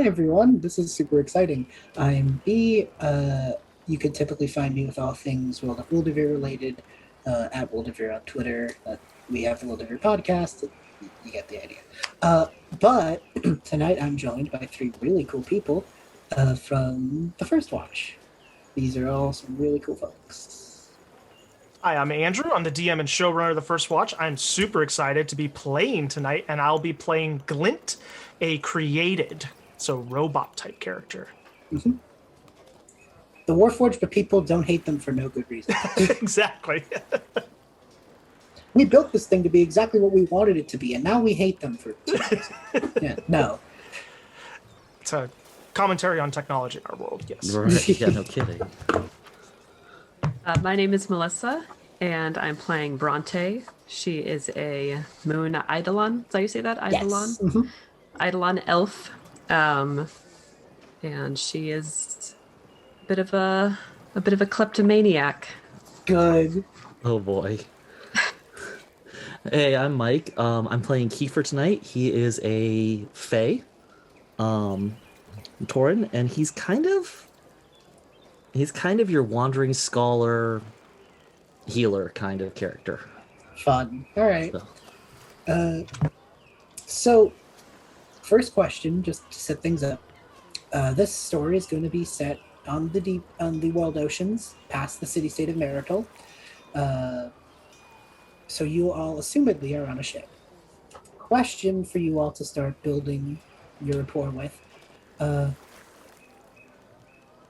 everyone. This is super exciting. I'm B. You could typically find me with all things World of Wyldrvir related at Wyldrvir on Twitter. We have the Wyldrvir podcast. You get the idea. But tonight I'm joined by three really cool people from the first watch. These are all some really cool folks. Hi, I'm Andrew. I'm the DM and showrunner of the First Watch. I'm super excited to be playing tonight, and I'll be playing Glint, a created, so robot-type character. Mm-hmm. The Warforged, but people don't hate them for no good reason. Exactly. We built this thing to be exactly what we wanted it to be, and now we hate them for no. It's a commentary on technology in our world, yes. Right. Yeah, no kidding. My name is Melissa, and I'm playing Bronte. She is a moon Eidolon. Is that how you say that? Eidolon? Yes. Mm-hmm. Eidolon elf. And she is a bit of a kleptomaniac. Good. Oh boy. Hey, I'm Mike. I'm playing Kiefer tonight. He is a Fae, Tauren, and he's kind of your wandering scholar, healer kind of character. Fun. All right. So, first question, just to set things up. This story is going to be set on the world oceans, past the city-state of Marital. So you all assumedly are on a ship. Question for you all to start building your rapport with.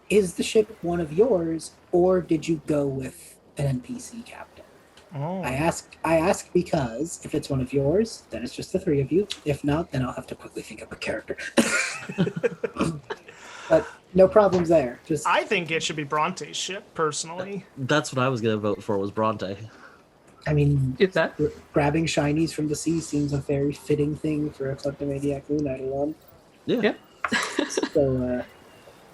Is the ship one of yours, or did you go with an NPC captain? Oh. I ask because if it's one of yours, then it's just the three of you. If not, then I'll have to quickly think of a character. But no problems there. I think it should be Bronte's ship, personally. That's what I was gonna vote for, was Bronte. I mean, that grabbing shinies from the sea seems a very fitting thing for a kleptomaniac moon Eidolon. Yeah. So,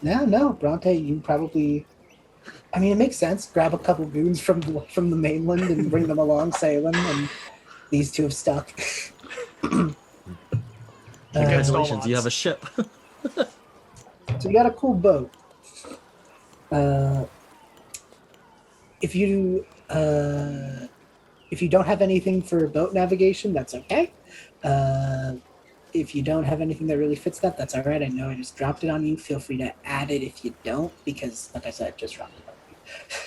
no, Bronte, you probably... I mean, it makes sense. Grab a couple goons from the mainland and bring them along sailing, and these two have stuck. Congratulations, you have a ship. So you got a cool boat. If you don't have anything for boat navigation, that's okay. If you don't have anything that really fits that, that's all right. I know I just dropped it on you. Feel free to add it if you don't, because, like I said, I just dropped it on you.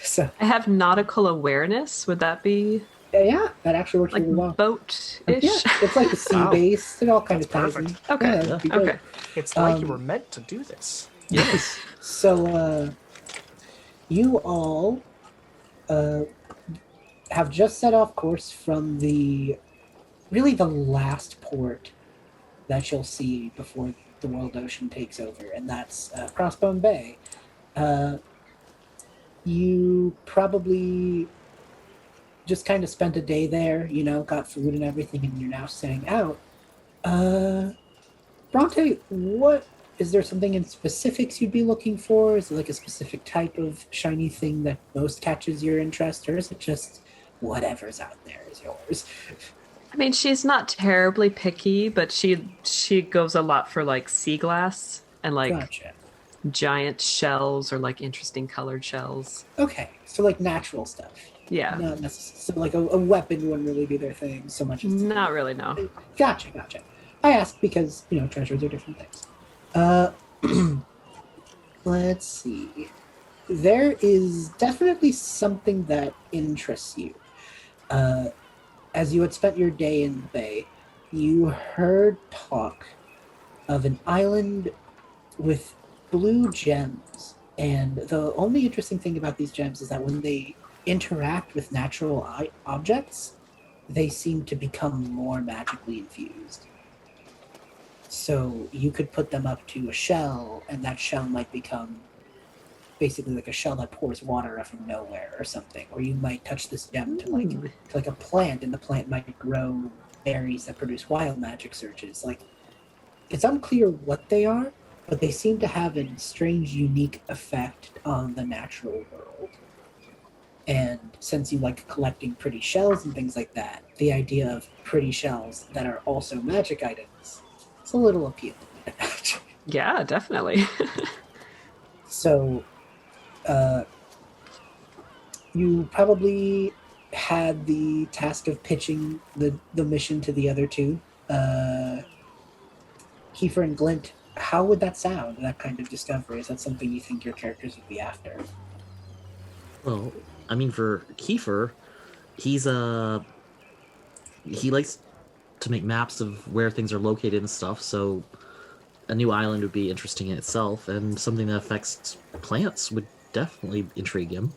So I have nautical awareness. Would that be yeah, that actually works like really well. boat-ish? Yeah, it's like a sea base. It all kind of ties in. Perfect. Okay. Yeah, that'd be great. Okay. It's like you were meant to do this. Yes. So, you all have just set off course from the last port that you'll see before the world ocean takes over, and that's Crossbone Bay. You probably just kind of spent a day there, got food and everything, and you're now setting out. Bronte, is there something in specifics you'd be looking for? Is it like a specific type of shiny thing that most catches your interest, or is it just whatever's out there is yours? I mean, she's not terribly picky, but she goes a lot for like sea glass and like Gotcha. giant shells or like interesting colored shells. Okay, so like natural stuff. Yeah. Not necessarily. So like a weapon wouldn't really be their thing so much as... Not really, no. Gotcha. I ask because, treasures are different things. Let's see. There is definitely something that interests you. As you had spent your day in the bay, you heard talk of an island with blue gems. And the only interesting thing about these gems is that when they interact with natural objects, they seem to become more magically infused. So you could put them up to a shell, and that shell might become basically like a shell that pours water out from nowhere or something. Or you might touch this gem to like a plant, and the plant might grow berries that produce wild magic surges. Like, it's unclear what they are, but they seem to have a strange, unique effect on the natural world. And since you like collecting pretty shells and things like that, the idea of pretty shells that are also magic items, it's a little appealing. Yeah, definitely. So, you probably had the task of pitching the mission to the other two. Kiefer and Glint, how would that sound, that kind of discovery? Is that something you think your characters would be after? Well, I mean, for Kiefer, he's he likes to make maps of where things are located and stuff. So a new island would be interesting in itself, and something that affects plants would definitely intrigue him.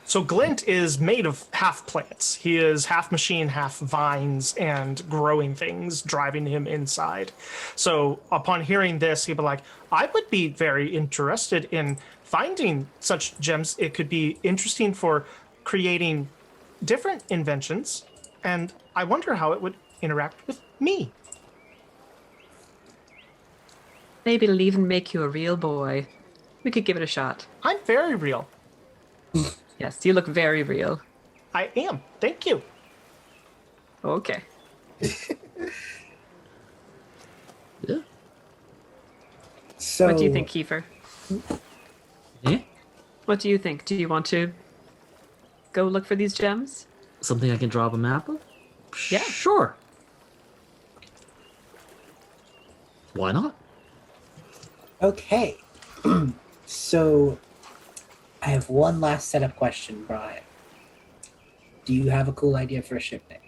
So Glint is made of half plants. He is half machine, half vines, and growing things driving him inside. So upon hearing this, he'd be like, I would be very interested in finding such gems. It could be interesting for creating different inventions, and I wonder how it would interact with me. Maybe it'll even make you a real boy. We could give it a shot. I'm very real. Yes, you look very real. I am. Thank you. Okay. Yeah. So, What do you think, Kiefer? Eh? What do you think? Do you want to go look for these gems? Something I can draw up a map of? Yeah. Sure. Why not? Okay. So, I have one last setup question, Brian. Do you have a cool idea for a ship name?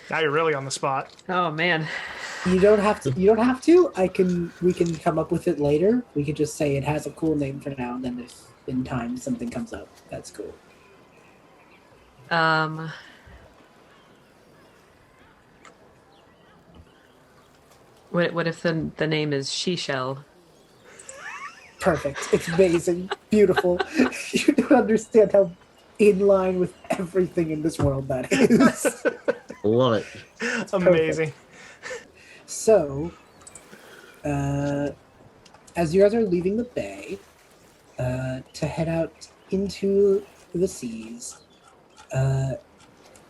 Now you're really on the spot. Oh man. You don't have to. You don't have to. We can come up with it later. We could just say it has a cool name for now, and then if in time something comes up, that's cool. What if the name is She Shell? Perfect. It's amazing. Beautiful. You don't understand how in line with everything in this world that is. Love it. Amazing. So, as you guys are leaving the bay to head out into the seas, the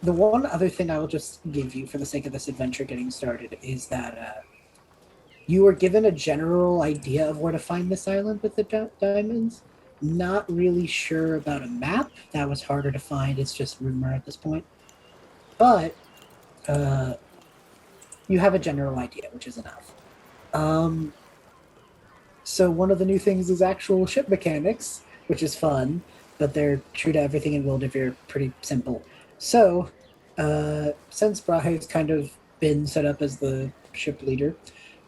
one other thing I will just give you for the sake of this adventure getting started is that you were given a general idea of where to find this island with the diamonds. Not really sure about a map. That was harder to find. It's just rumor at this point. But you have a general idea, which is enough. So one of the new things is actual ship mechanics, which is fun, but they're true to everything in Wyldrvir, pretty simple. So, since Brahe's kind of been set up as the ship leader,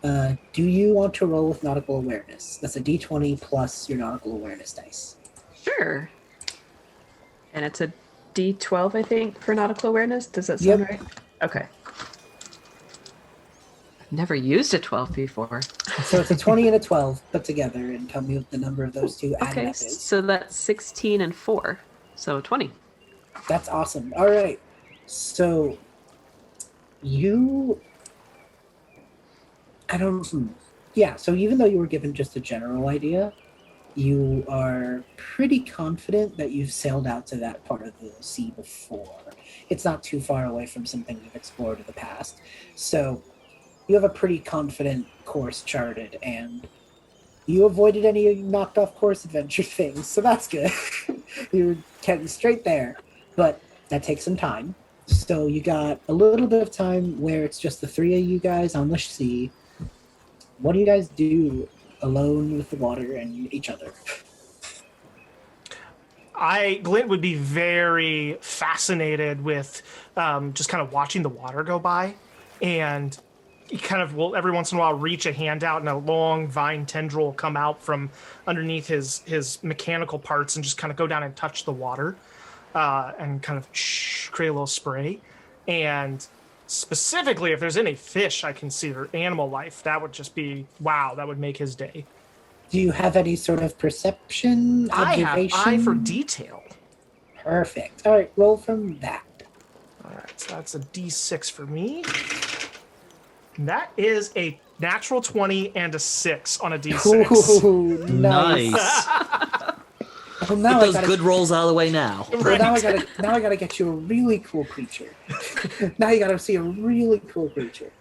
do you want to roll with nautical awareness? That's a d20 plus your nautical awareness dice. Sure. And it's a D12, I think, for nautical awareness. Does that sound Yep. right? Okay. I've never used a 12 before. So it's a 20 and a 12 put together, and tell me what the number of those two added Okay, up is. so that's 16 and 4. So 20. That's awesome. All right. So yeah, so even though you were given just a general idea, you are pretty confident that you've sailed out to that part of the sea before. It's not too far away from something you've explored in the past. So you have a pretty confident course charted, and you avoided any knocked off course adventure things, so that's good. You're getting straight there, but that takes some time. So you got a little bit of time where it's just the three of you guys on the sea. What do you guys do alone with the water and each other? Glint would be very fascinated with just kind of watching the water go by, and he kind of will every once in a while reach a hand out and a long vine tendril will come out from underneath his mechanical parts and just kind of go down and touch the water and kind of create a little spray. And specifically, if there's any fish I can see or animal life, that would just be wow. That would make his day. Do you have any sort of perception, I observation? have eye for detail. Perfect. All right, roll from that. All right, so that's a D6 for me. And that is a natural 20 and a 6 on a D6. Ooh, nice. Well, now Get I those gotta, good rolls out of the way now. well, now I gotta get you a really cool creature. Now you gotta see a really cool creature.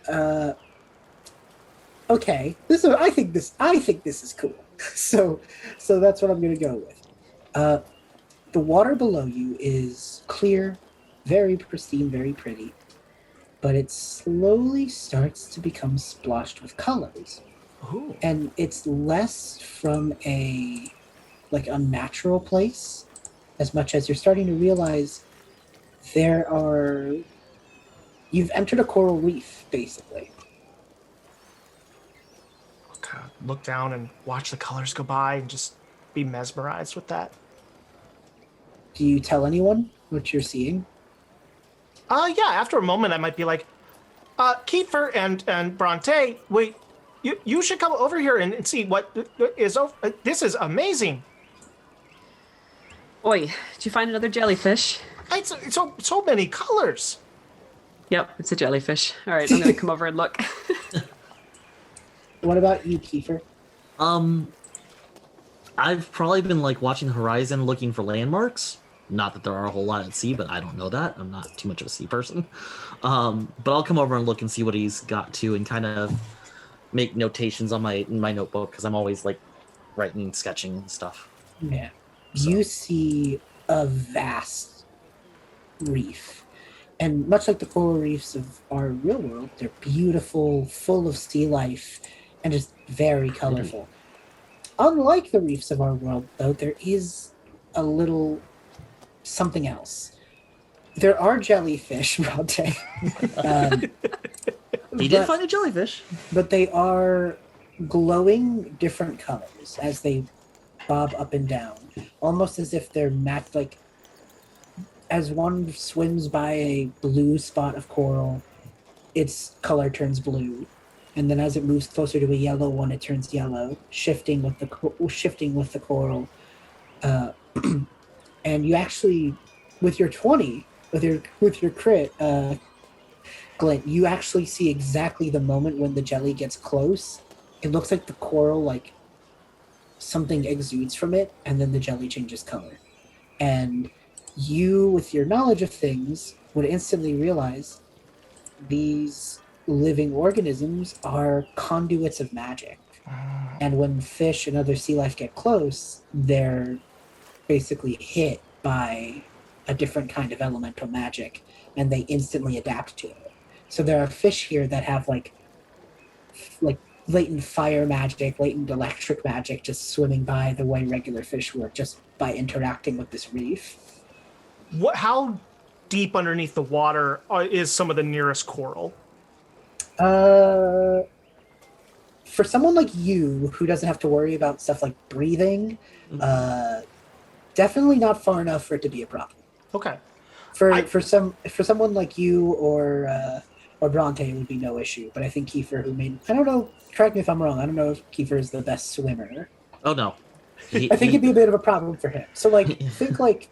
Okay, I think this is cool. So that's what I'm gonna go with. The water below you is clear, very pristine, very pretty, but it slowly starts to become splotched with colors. Ooh. And it's less from a unnatural place as much as you're starting to realize you've entered a coral reef, basically. Kind of look down and watch the colors go by and just be mesmerized with that. Do you tell anyone what you're seeing? Yeah, after a moment I might be like, Kiefer and Bronte, wait, you should come over here and see what is over. This is amazing. Oi, did you find another jellyfish? It's so many colors. Yep, it's a jellyfish. All right, I'm going to come over and look. What about you, Kiefer? I've probably been like watching the horizon looking for landmarks. Not that there are a whole lot at sea, but I don't know that. I'm not too much of a sea person. But I'll come over and look and see what he's got to and kind of make notations on my notebook because I'm always like writing, sketching stuff. Yeah. So. You see a vast reef. And much like the coral reefs of our real world, they're beautiful, full of sea life, and just very colorful. Unlike the reefs of our world, though, there is a little something else. There are jellyfish, Bronte. He did find a jellyfish. But they are glowing different colors as they bob up and down, almost as if they're like as one swims by a blue spot of coral, its color turns blue, and then as it moves closer to a yellow one, it turns yellow, shifting with the coral. And you actually, with your 20, with your crit, Glint, you actually see exactly the moment when the jelly gets close. It looks like the coral, like something exudes from it, and then the jelly changes color. And you, with your knowledge of things, would instantly realize these living organisms are conduits of magic. And when fish and other sea life get close, they're basically hit by a different kind of elemental magic, and they instantly adapt to it. So there are fish here that have like latent fire magic, latent electric magic just swimming by the way regular fish would, just by interacting with this reef. How deep underneath the water is some of the nearest coral? For someone like you who doesn't have to worry about stuff like breathing, definitely not far enough for it to be a problem. Okay. For someone like you or Bronte, it would be no issue. But I think Kiefer, I don't know. Correct me if I'm wrong. I don't know if Kiefer is the best swimmer. Oh no. I think it'd be a bit of a problem for him. So think like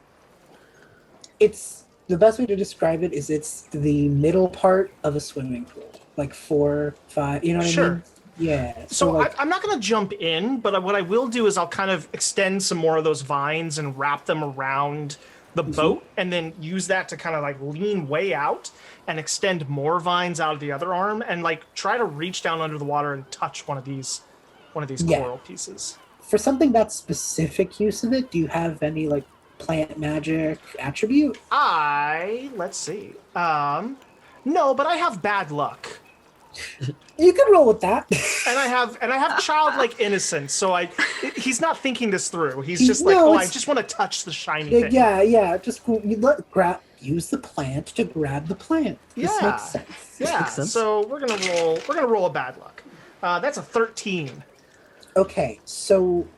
it's the best way to describe it is it's the middle part of a swimming pool, like 4, 5. You know what I mean? Yeah. So I'm not going to jump in, but what I will do is I'll kind of extend some more of those vines and wrap them around the boat, and then use that to kind of like lean way out and extend more vines out of the other arm, and like try to reach down under the water and touch one of these coral pieces. For something that specific use of it, do you have any like plant magic attribute? Let's see. No, but I have bad luck. You can roll with that. And I have childlike innocence, so he's not thinking this through. He's just like, I just want to touch the shiny thing. Yeah. Just use the plant to grab the plant. This makes sense. Yeah. So we're gonna roll a bad luck. That's a 13. Okay, so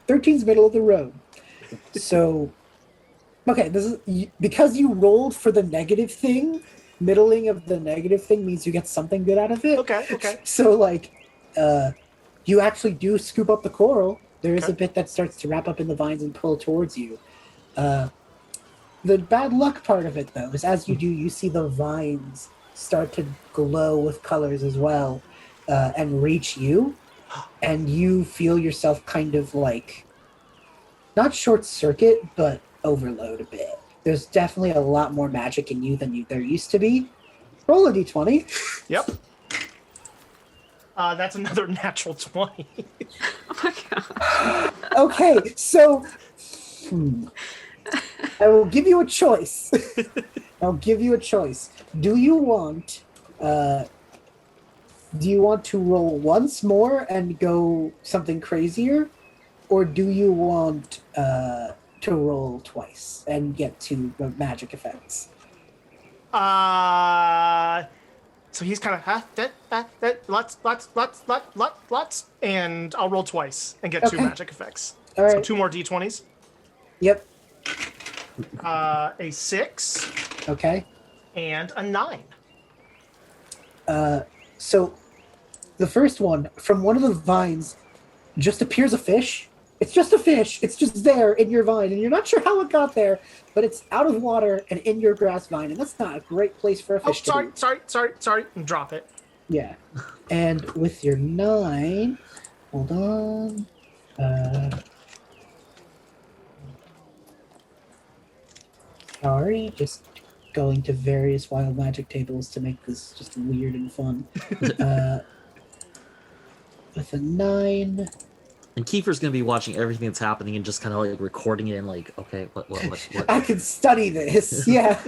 13's middle of the road. So okay, this is because you rolled for the negative thing. Middling of the negative thing means you get something good out of it. Okay. So you actually do scoop up the coral. There is a bit that starts to wrap up in the vines and pull towards you. The bad luck part of it, though, is as you do, you see the vines start to glow with colors as well, and reach you, and you feel yourself kind of like not short circuit, but overload a bit. There's definitely a lot more magic in you than there used to be, Roll a d20. Yep. That's another natural 20. Oh my god. Okay, so I will give you a choice. I'll give you a choice. Do you want to roll once more and go something crazier, or do you want to roll twice and get to the magic effects? So he's kind of, lots, and I'll roll twice and get two Okay. magic effects. All So right. 2 more d20s. Yep. A 6 Okay. and a 9. So the first one, from one of the vines, just appears a fish. It's just a fish. It's just there in your vine, and you're not sure how it got there, but it's out of water and in your grass vine, and that's not a great place for a Oh, fish to be. sorry, and drop it. Yeah. And with your 9, hold on. Sorry, just going to various wild magic tables to make this just weird and fun. With a 9. And Kiefer's gonna be watching everything that's happening and just kind of like recording it and like, okay, what? I can study this. Yeah.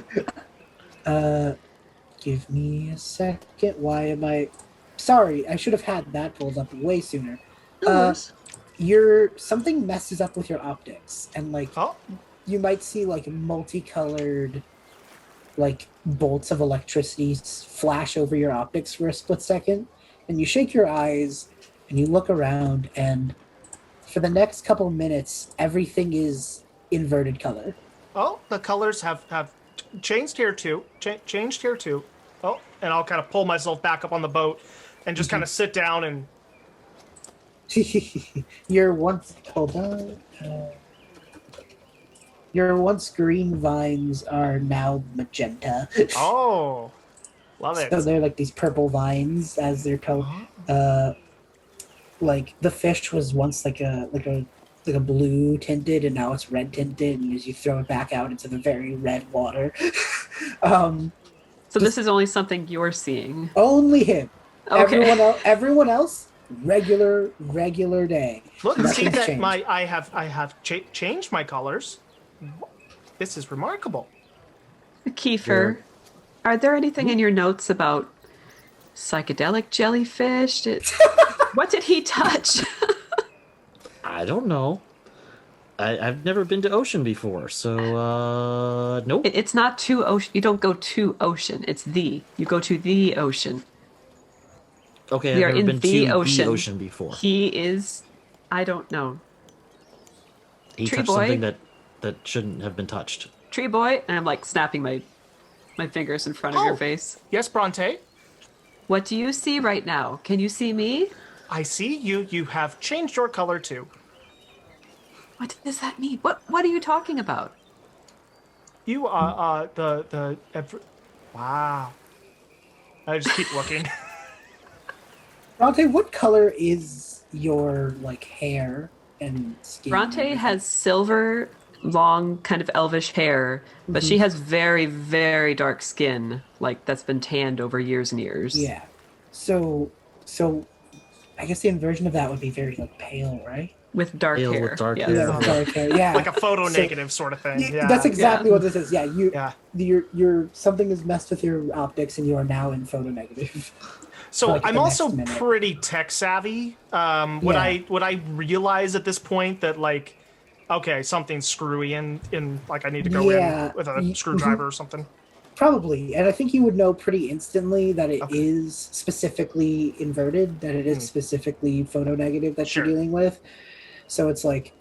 Give me a second. Why am I? Sorry, I should have had that pulled up way sooner. Something messes up with your optics, and like Oh, you might see like multicolored, like bolts of electricity flash over your optics for a split second, and you shake your eyes and you look around, and for the next couple minutes, everything is inverted color. oh, the colors have changed here too. Changed here too. Oh, and I'll kind of pull myself back up on the boat and just kind of sit down and Your once your once green vines are now magenta. oh, love it. So they're like these purple vines as they're called. Like the fish was once like a blue tinted, and now it's red tinted. And as you throw it back out into the very red water, So this is only something you're seeing. only him. Okay. Everyone else, regular day. Look, see Nothing's that changed. I have changed my colors. This is remarkable. Kiefer, are there anything in your notes about psychedelic jellyfish? What did he touch? I don't know. I've never been to ocean before, so nope. It's not to ocean. You don't go to ocean. It's the. You go to the ocean. Okay, We I've are never in been the to ocean. the ocean before. He is. I don't know. He Tree touched boy. something that shouldn't have been touched. Tree boy, and I'm like snapping my fingers in front of your Oh. face. Yes, Bronte. What do you see right now? Can you see me? I see you. You have changed your color too. What does that mean? What are you talking about? You are wow. I just keep looking. Bronte, what color is your like hair and skin? Bronte has silver, long, kind of elvish hair, but she has very, very dark skin, like that's been tanned over years and years. Yeah. So I guess the inversion of that would be very like pale, right? With dark Pale hair. with dark yes. hair. Yeah, dark hair. Yeah. Like a photo So- negative sort of thing. Yeah. That's exactly Yeah. what this is. Yeah, Yeah. your something has messed with your optics, and you are now in photo negative. So like I'm the also next minute. pretty tech savvy. Would I realize at this point that like, okay, something's screwy and like I need to go Yeah. in with a screwdriver or something? Probably, and I think you would know pretty instantly that it Okay. is specifically inverted, that it is specifically photo negative that Sure. you're dealing with. So it's like,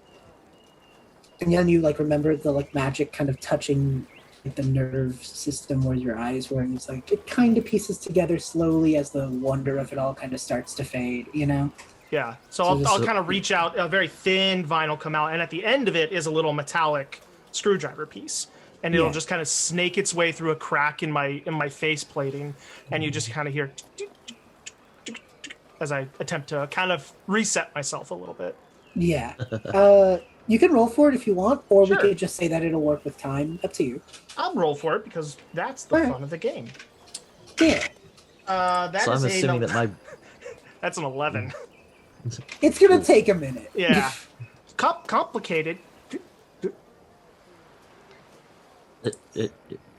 and then you like remember the like magic kind of touching like, the nerve system where your eyes were, and it's like it kind of pieces together slowly as the wonder of it all kind of starts to fade, you know? Yeah. So So this I'll is- kind of reach out. A very thin vinyl come out, and at the end of it is a little metallic screwdriver piece, and it'll Yeah. just kind of snake its way through a crack in my face plating, and you just kind of hear as I attempt to kind of reset myself a little bit. Yeah. You can roll for it if you want, or Sure. we could just say that it'll work with time. Up to you. I'll roll for it because that's the Alright. fun of the game. Yeah. That So is I'm assuming that my That's an 11. It's gonna take a minute. Yeah. Complicated.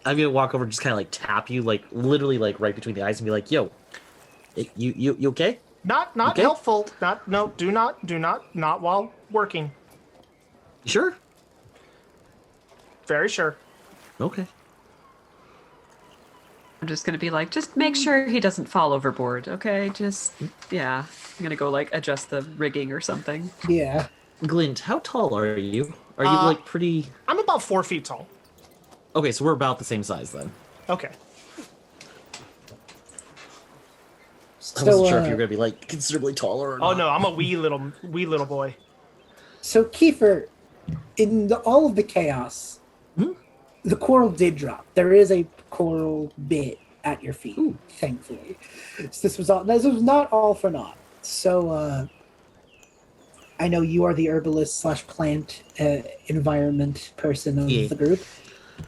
I'm gonna walk over and just kind of like tap you, like literally like right between the eyes, and be like, "Yo, you okay? Not Okay? helpful. Do not while working. You sure? Very sure. Okay." I'm just gonna be like, just make sure he doesn't fall overboard, okay? Just yeah. I'm gonna go like adjust the rigging or something. Yeah. Glint, how tall are you? Are you like pretty? I'm about 4 feet tall. Okay, so we're about the same size then. Okay. I wasn't So, sure if you were gonna be like considerably taller or Oh not. no, I'm a wee little boy. so Kiefer, in all of the chaos, the coral did drop. There is a coral bit at your feet, thankfully. So this was not all for naught. So, I know you are the herbalist / plant environment person of Yeah. the group.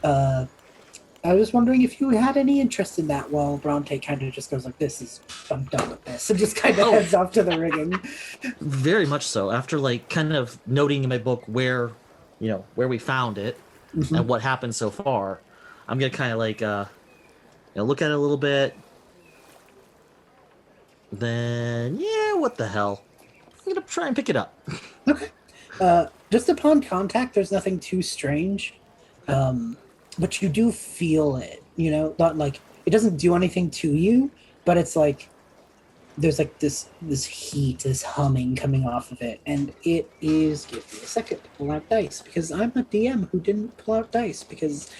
I was wondering if you had any interest in that while Bronte kind of just goes like, I'm done with this, and just kind of heads off to the rigging. Very much so. After like kind of noting in my book where we found it and what happened so far, I'm gonna kind of like look at it a little bit. Then what the hell? I'm gonna try and pick it up. Okay. Just upon contact, there's nothing too strange. But you do feel it, not like it doesn't do anything to you, but it's like there's like this heat, this humming coming off of it, and it is. Give me a second to pull out dice because I'm a DM who didn't pull out dice because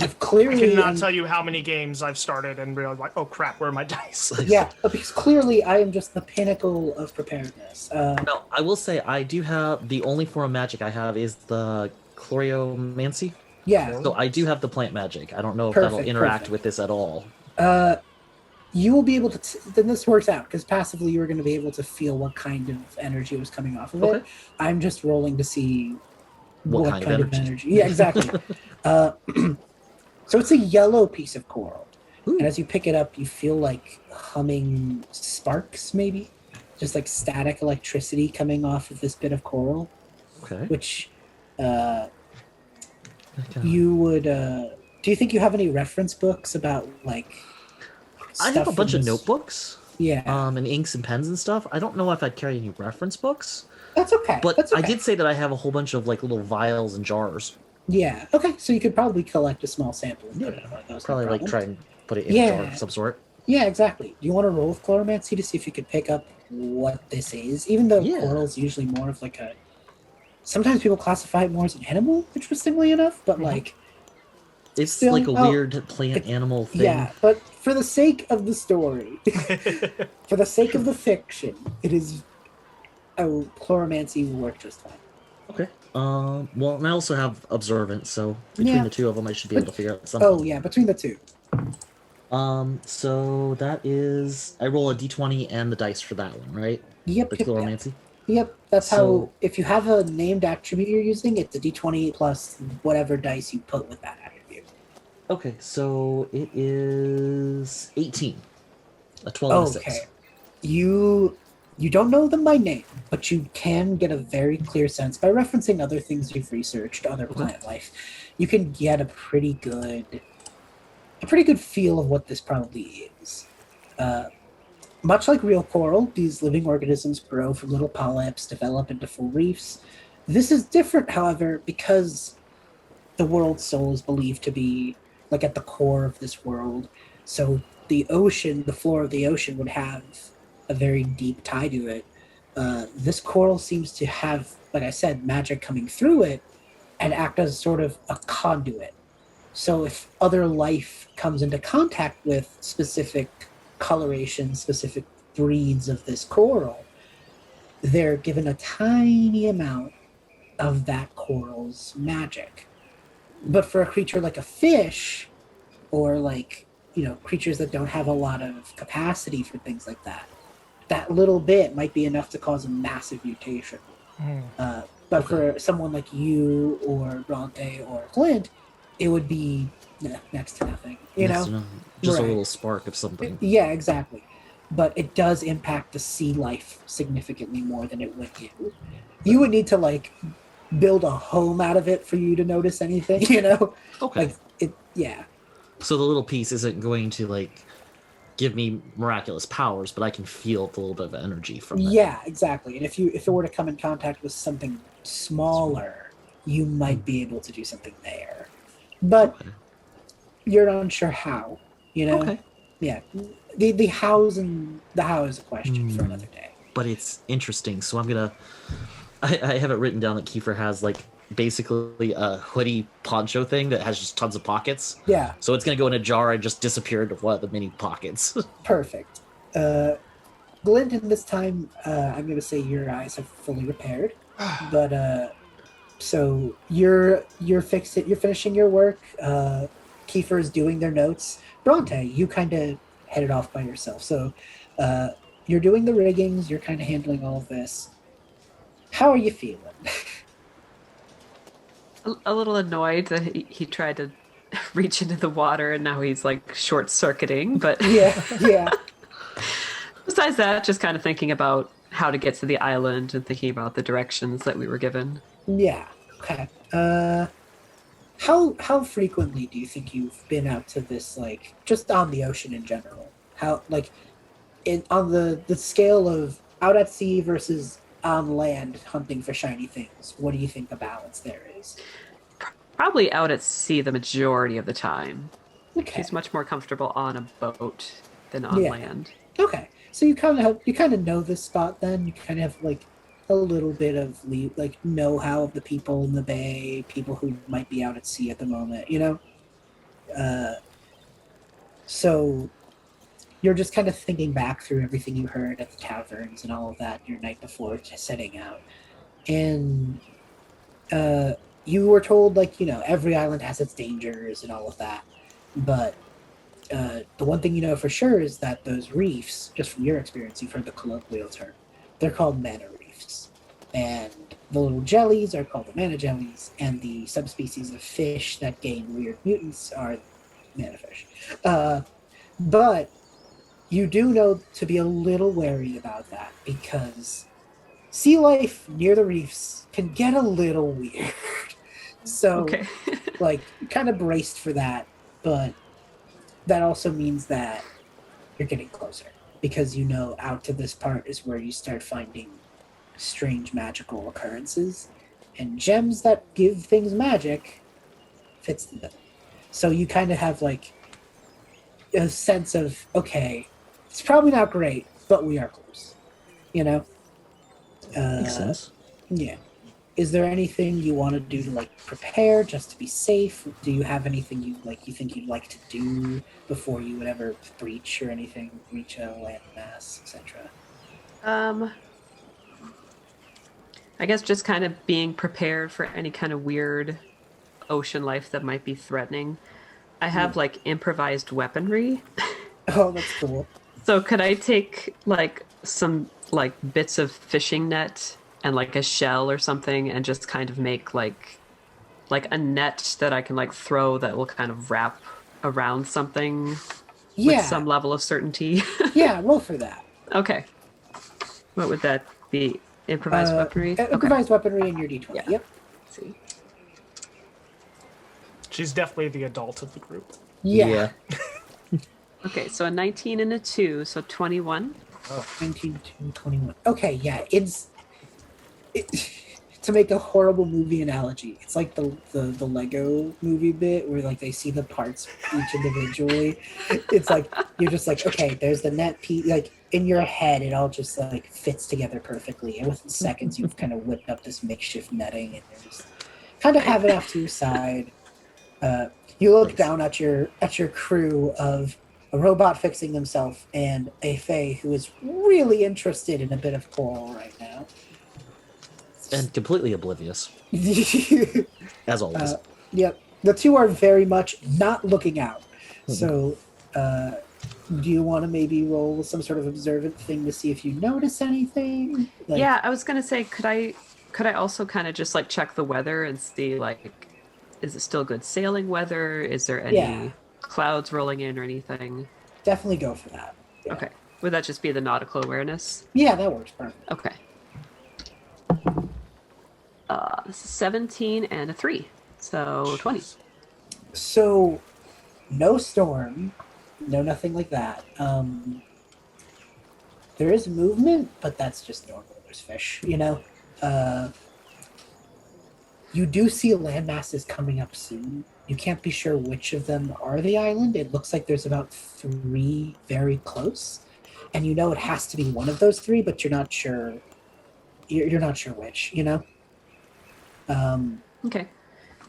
I've clearly. I cannot tell you how many games I've started and realized like, oh crap, where are my dice? Yeah, but because clearly I am just the pinnacle of preparedness. No, I will say I do have the only form of magic I have is the chloriomancy. Yeah. So I do have the plant magic. I don't know if that'll Perfect, interact perfect. with this at all. You will be able to. Then this works out because passively you are going to be able to feel what kind of energy was coming off of it. Okay. I'm just rolling to see What kind of energy? Yeah, exactly. So it's a yellow piece of coral, Ooh. and as you pick it up, you feel like humming sparks, maybe, just like static electricity coming off of this bit of coral, Okay. which Okay. you would. Do you think you have any reference books about like? I have stuff a from bunch of this- notebooks. Yeah, And inks and pens and stuff. I don't know if I'd carry any reference books, that's okay. but that's okay. I did say that I have a whole bunch of like little vials and jars. Yeah. Okay. So you could probably collect a small sample and put it in one of those. no Probably like problem. try and put it in a jar Yeah. of some sort. Yeah, exactly. Do you want to roll with Chloromancy to see if you could pick up what this is? Even though Yeah. coral's usually more of like a. Sometimes people classify it more as an animal, interestingly enough, but like. It's Still- like a oh, weird plant animal thing. Yeah, but for the sake of the story, for the sake of the fiction, it is. Oh, Chloromancy will work just fine. Okay. Well, and I also have observance, so between Yeah. the two of them, I should be able to figure out something. Oh, yeah, between the two. So that is I roll a d20 and the dice for that one, right? Yep, The yep, yep. chloromancy. Yep, that's how. So- If you have a named attribute you're using, it's a d20 plus whatever dice you put with that attribute. Okay, so it is 18. A 12 and a Okay. 6. You don't know them by name, but you can get a very clear sense by referencing other things you've researched, other plant life. You can get a pretty good feel of what this probably is. Much like real coral, these living organisms grow from little polyps, develop into full reefs. This is different, however, because the world's soul is believed to be like at the core of this world. So the ocean, the floor of the ocean, would have a very deep tie to it. This coral seems to have, like I said, magic coming through it and act as sort of a conduit. So if other life comes into contact with specific coloration, specific breeds of this coral, they're given a tiny amount of that coral's magic. But for a creature like a fish, or like, creatures that don't have a lot of capacity for things like that, that little bit might be enough to cause a massive mutation. But for someone like you or Bronte or Clint, it would be next to nothing. You Next know, to nothing. Just a Right. little spark of something. Yeah, exactly. But it does impact the sea life significantly more than it would you. You would need to like build a home out of it for you to notice anything, you know? Okay. Like it yeah. So the little piece isn't going to like give me miraculous powers, but I can feel the little bit of energy from it. Yeah, exactly. And if it were to come in contact with something smaller, you might be able to do something there. But Okay. you're unsure how, you know? Okay. Yeah. The how is a question for another day. But it's interesting. So I'm gonna. I have it written down that Kiefer has like basically a hoodie poncho thing that has just tons of pockets. Yeah, So it's gonna go in a jar and just disappear into one of the mini pockets. perfect. Glint, in this time, I'm going to say your eyes have fully repaired, but so you're fixed it. You're finishing your work. Kiefer is doing their notes. Bronte, you kind of headed off by yourself. So you're doing the riggings. You're kind of handling all of this. How are you feeling? A little annoyed that he tried to reach into the water and now he's like short circuiting. But Yeah. besides that, just kind of thinking about how to get to the island and thinking about the directions that we were given. Yeah. Okay. How frequently do you think you've been out to this, like, just on the ocean in general? How, like, on the scale of out at sea versus on land hunting for shiny things? What do you think the balance there is? Probably out at sea the majority of the time. Okay. He's much more comfortable on a boat than on Yeah. land. Okay. So you kind of know this spot then. You kind of have like a little bit of like know-how of the people in the bay, people who might be out at sea at the moment. You know. So you're just kind of thinking back through everything you heard at the taverns and all of that your night before setting out, and you were told, like, you know, every island has its dangers and all of that, but the one thing you know for sure is that those reefs, just from your experience, you've heard the colloquial term, they're called mana reefs. And the little jellies are called the mana jellies, and the subspecies of fish that gain weird mutants are mana fish. But you do know to be a little wary about that, because sea life near the reefs can get a little weird. So, Okay. like, kind of braced for that, but that also means that you're getting closer, because you know out to this part is where you start finding strange magical occurrences, and gems that give things magic fits the bill. So you kind of have like a sense of, okay, it's probably not great, but we are close, you know. Makes sense. Yeah. Is there anything you want to do to like prepare just to be safe? Do you have anything you think you'd like to do before you would ever breach or anything, reach a landmass, etc.? I guess just kind of being prepared for any kind of weird ocean life that might be threatening. I have like improvised weaponry. Oh, that's cool. So could I take like some like bits of fishing net and like a shell or something and just kind of make like a net that I can like throw that will kind of wrap around something Yeah. with some level of certainty? Yeah, roll for that. Okay. What would that be? Improvised weaponry? Improvised weaponry in your d20. Yeah. Yep. Let's see. She's definitely the adult of the group. Yeah. Okay, so a 19 and a 2, so 21. 19 to 21. Okay, yeah, to make a horrible movie analogy, it's like the Lego movie bit where like they see the parts each individually. It's like you're just like, okay, there's the net piece. Like in your head, it all just like fits together perfectly, and within seconds, you've kind of whipped up this makeshift netting, and you just kind of have it off to your side. You look down at your crew of a robot fixing themselves and a fae who is really interested in a bit of coral right now. And completely oblivious, as always. Yep. The two are very much not looking out. So, do you want to maybe roll some sort of observant thing to see if you notice anything? Like, Yeah, I was gonna say, could I also kind of just like check the weather and see like is it still good sailing weather? Is there any Yeah. clouds rolling in or anything? Definitely go for that. Yeah. Okay. Would that just be the nautical awareness? Yeah, that works perfect. Okay. This is 17 and a 3. So 20. So, no storm, no nothing like that. There is movement, but that's just normal. There's fish, you know. You do see land masses coming up soon. You can't be sure which of them are the island. It looks like there's about 3 very close, and you know it has to be one of those 3, but you're not sure. You're not sure which, you know. Okay.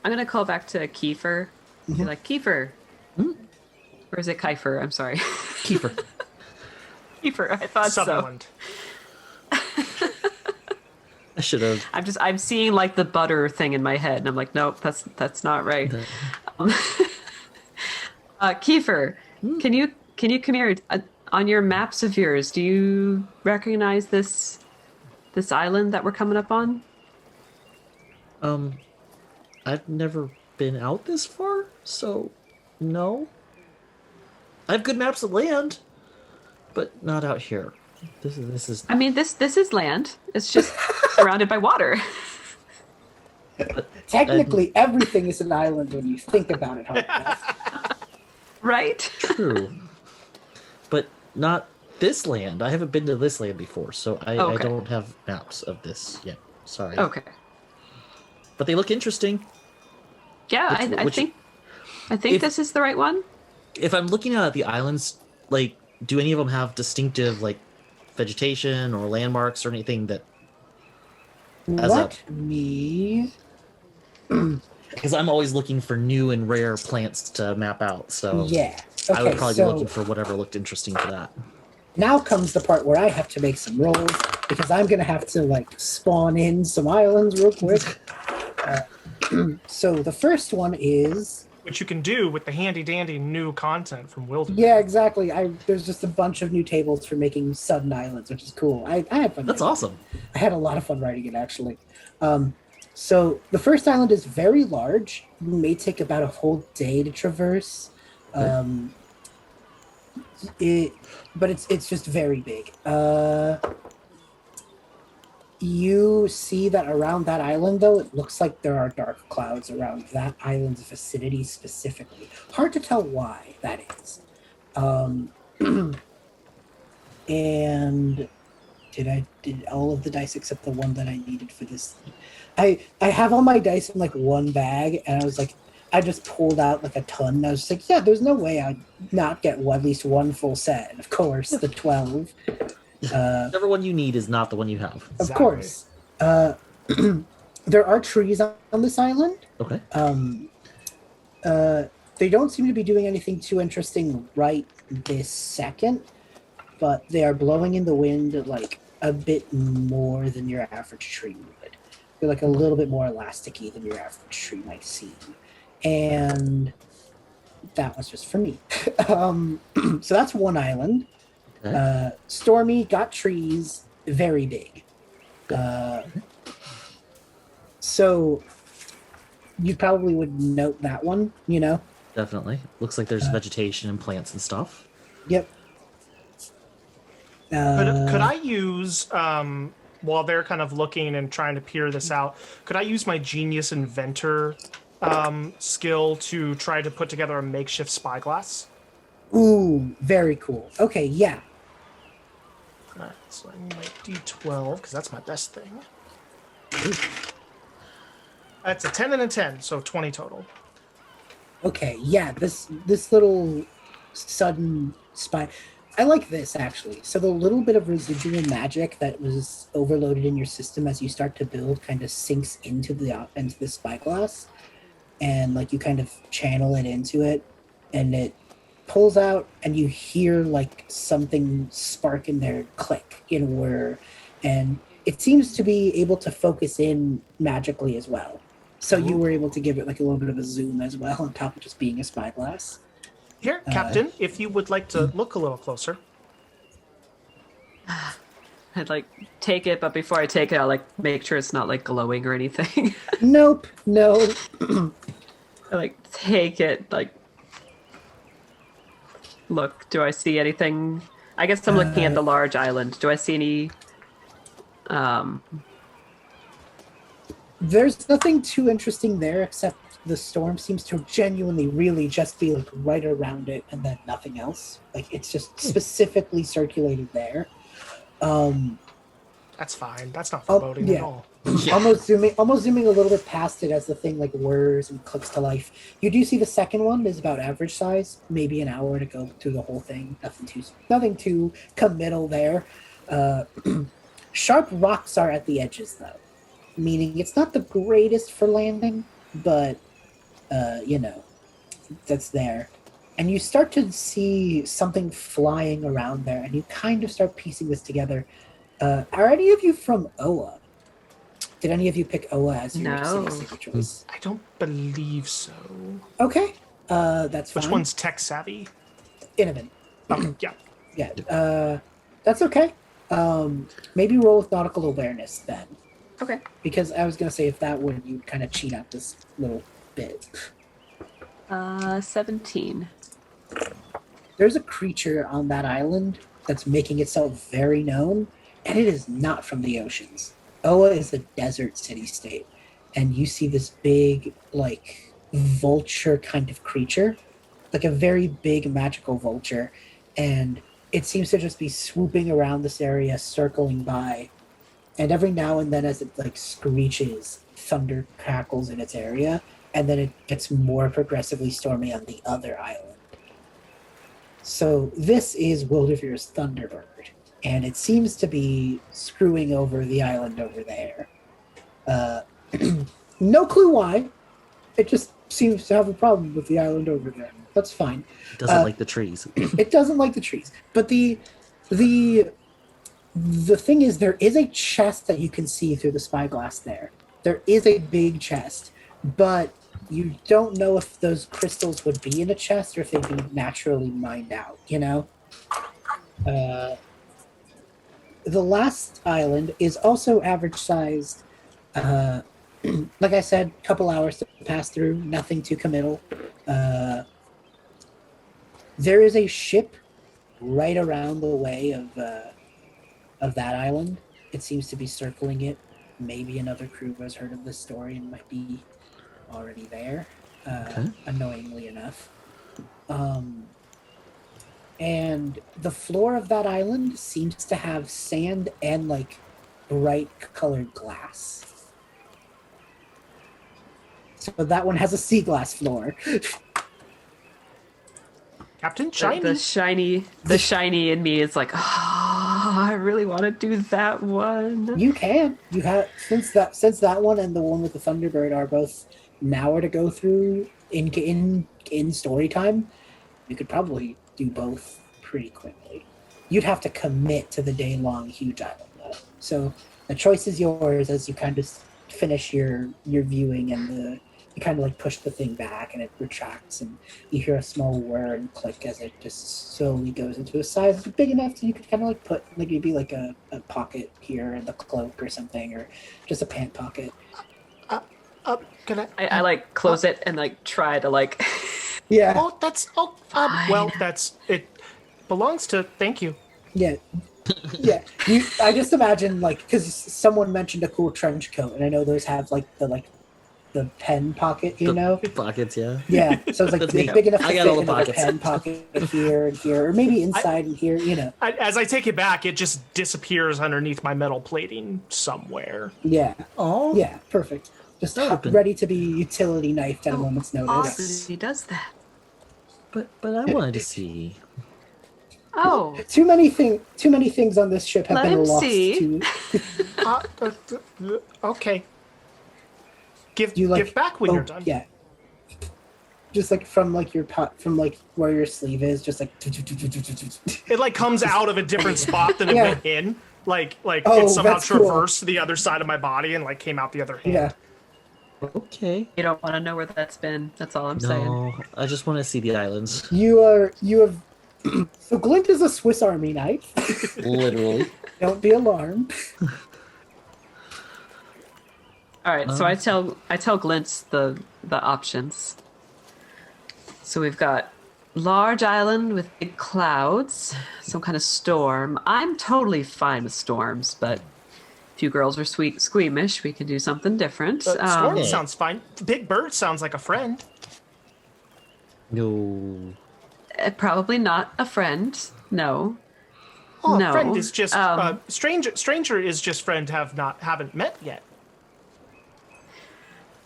I'm going to call back to Kiefer. Be like, Kiefer. Or is it Kiefer? I'm sorry. Kiefer. Kiefer, I thought Sutherland. I should have. I'm seeing like the butter thing in my head, and I'm like, nope, that's not right. Kiefer, can you come here? On your maps of yours, do you recognize this island that we're coming up on? I've never been out this far, so no. I have good maps of land, but not out here. This is. I mean, this is land. It's just surrounded by water. Technically, everything is an island when you think about it hard enough. Right? True. But not this land. I haven't been to this land before, so I Okay. don't have maps of this yet. Sorry. Okay. But they look interesting. Yeah, I think if- this is the right one. If I'm looking at the islands, like, do any of them have distinctive, like, vegetation or landmarks or anything that... Let me. Because I'm always looking for new and rare plants to map out, so Yeah. I would Okay, probably so be looking for whatever looked interesting for that. now comes the part where I have to make some rolls because I'm gonna have to like spawn in some islands real quick. So the first one is Which you can do with the handy dandy new content from Wyldrvir. yeah, exactly. There's just a bunch of new tables for making sudden islands, which is cool. I had fun. That's doing it. awesome. I had a lot of fun writing it actually. So the first island is very large. It may take about a whole day to traverse. But it's just very big. You see that around that island, though, it looks like there are dark clouds around that island's vicinity specifically. Hard to tell why that is. And did all of the dice except the one that I needed for this. I have all my dice in like one bag, and I was like, I just pulled out like a ton. And I was just like, yeah, there's no way I'd not get at least one full set. And of course, the 12. Whatever one you need is not the one you have. Of course. There are trees on this island. Okay. They don't seem to be doing anything too interesting right this second, but they are blowing in the wind like a bit more than your average tree would. They're like a little bit more elasticy than your average tree might seem. And that was just for me. So that's one island. Okay. Stormy, got trees, very big. So you probably would note that one, you know? Definitely. Looks like there's vegetation and plants and stuff. Yep. Could I use, while they're kind of looking and trying to peer this out, could I use my genius inventor skill to try to put together a makeshift spyglass? Ooh, very cool. Okay, yeah. All right, so I need my D12 because that's my best thing. That's a 10 and a 10, so 20 total. Okay, yeah, this little sudden spy. I like this actually. So the little bit of residual magic that was overloaded in your system as you start to build kind of sinks into the spyglass, and like you kind of channel it into it, and it pulls out, and you hear like something spark in there, click in whir, and it seems to be able to focus in magically as well. So you were able to give it like a little bit of a zoom as well on top of just being a spyglass. Here, Captain, if you would like to look a little closer. I'd like take it, but before I take it, I'll like make sure it's not like glowing or anything. Nope, no. I like take it. Like, look. Do I see anything? I guess I'm looking at the large island. Do I see any? There's nothing too interesting there except the storm seems to genuinely really just be like right around it and then nothing else. Like it's just specifically circulated there. That's fine. That's not foreboding at all. Almost zooming a little bit past it as the thing like whirs and clicks to life. You do see the second one is about average size, maybe an hour to go through the whole thing. Nothing too committal there. Sharp rocks are at the edges though, meaning it's not the greatest for landing, but that's there. And you start to see something flying around there, and you kind of start piecing this together. Are any of you from Oa? Did any of you pick Oa as your city choice? I don't believe so. Okay, that's fine. Which one's tech savvy? Innovate. Yeah. Yeah, that's okay. Maybe roll with nautical awareness then. Okay. Because I was going to say if that would, you'd kind of cheat out this little bit. 17. There's a creature on that island that's making itself very known, and it is not from the oceans. Oa is a desert city-state, and you see this big, like, vulture kind of creature, like a very big magical vulture, and it seems to just be swooping around this area, circling by, and every now and then as it, like, screeches, thunder crackles in its area, and then it gets more progressively stormy on the other island. So this is Wyldrvir's Thunderbird, and it seems to be screwing over the island over there. No clue why. It just seems to have a problem with the island over there. That's fine. It doesn't like the trees. It doesn't like the trees. But the thing is, there is a chest that you can see through the spyglass there. There is a big chest, but you don't know if those crystals would be in a chest or if they'd be naturally mined out, you know? The last island is also average-sized. Like I said, a couple hours to pass through, nothing too committal. There is a ship right around the way of that island. It seems to be circling it. Maybe another crew has heard of this story and might be already there, annoyingly enough. And the floor of that island seems to have sand and like bright colored glass. So that one has a sea glass floor. Captain Shiny. The shiny in me is like, I really want to do that one. You can. You have since that one and the one with the Thunderbird are both an hour to go through in story time. You could probably do both pretty quickly. You'd have to commit to the day-long huge island though. So the choice is yours as you kind of finish your viewing and you kind of like push the thing back and it retracts and you hear a small whir and click as it just slowly goes into a size big enough so you could kind of like put like maybe like a pocket here in the cloak or something or just a pant pocket. Can I like close it and like try to like. Yeah. Oh, that's it. Belongs to. Thank you. Yeah. Yeah. I just imagine like because someone mentioned a cool trench coat and I know those have like the pen pocket, you know? Pockets, yeah. Yeah, so it's like That's big, me. big enough to I got fit all the into the pockets. pen pocket here and here, or maybe inside and here, you know. As I take it back, it just disappears underneath my metal plating somewhere. Yeah. Oh. Yeah, perfect. Just ready to be utility knifed at a moment's notice. He does that. But I wanted to see. Oh. Too many things on this ship have Let been him lost see. to. Okay. Give Like, back when you're done. Yeah. Just like from like from like where your sleeve is, just like. It like comes out of a different spot than it Yeah. went in. Like Oh, it somehow that's cool. traversed to the other side of my body and like came out the other hand. Yeah. Okay. You don't want to know where that's been. That's all I'm saying. No, I just want to see the islands. You have. So Glint is a Swiss Army knife. Literally. Don't be alarmed. All right, so I tell Glintz the options. So we've got large island with big clouds, some kind of storm. I'm totally fine with storms, but if you girls are squeamish, we can do something different. Storm Yeah. sounds fine. Big Bird sounds like a friend. No. Probably not a friend. No. Oh, No. friend is just stranger. Stranger is just friend haven't met yet.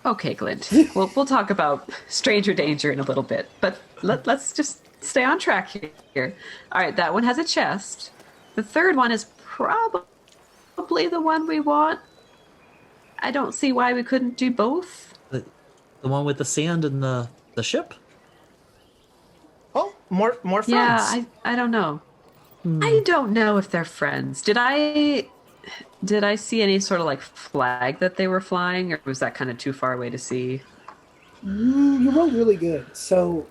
Okay, Glint. We'll talk about stranger danger in a little bit, but let's just stay on track here. All right, that one has a chest. The third one is probably the one we want. I don't see why we couldn't do both. The one with the sand and the ship? Oh, more friends. Yeah, I don't know. I don't know if they're friends. Did I see any sort of like flag that they were flying, or was that kind of too far away to see? You rolled really good. So,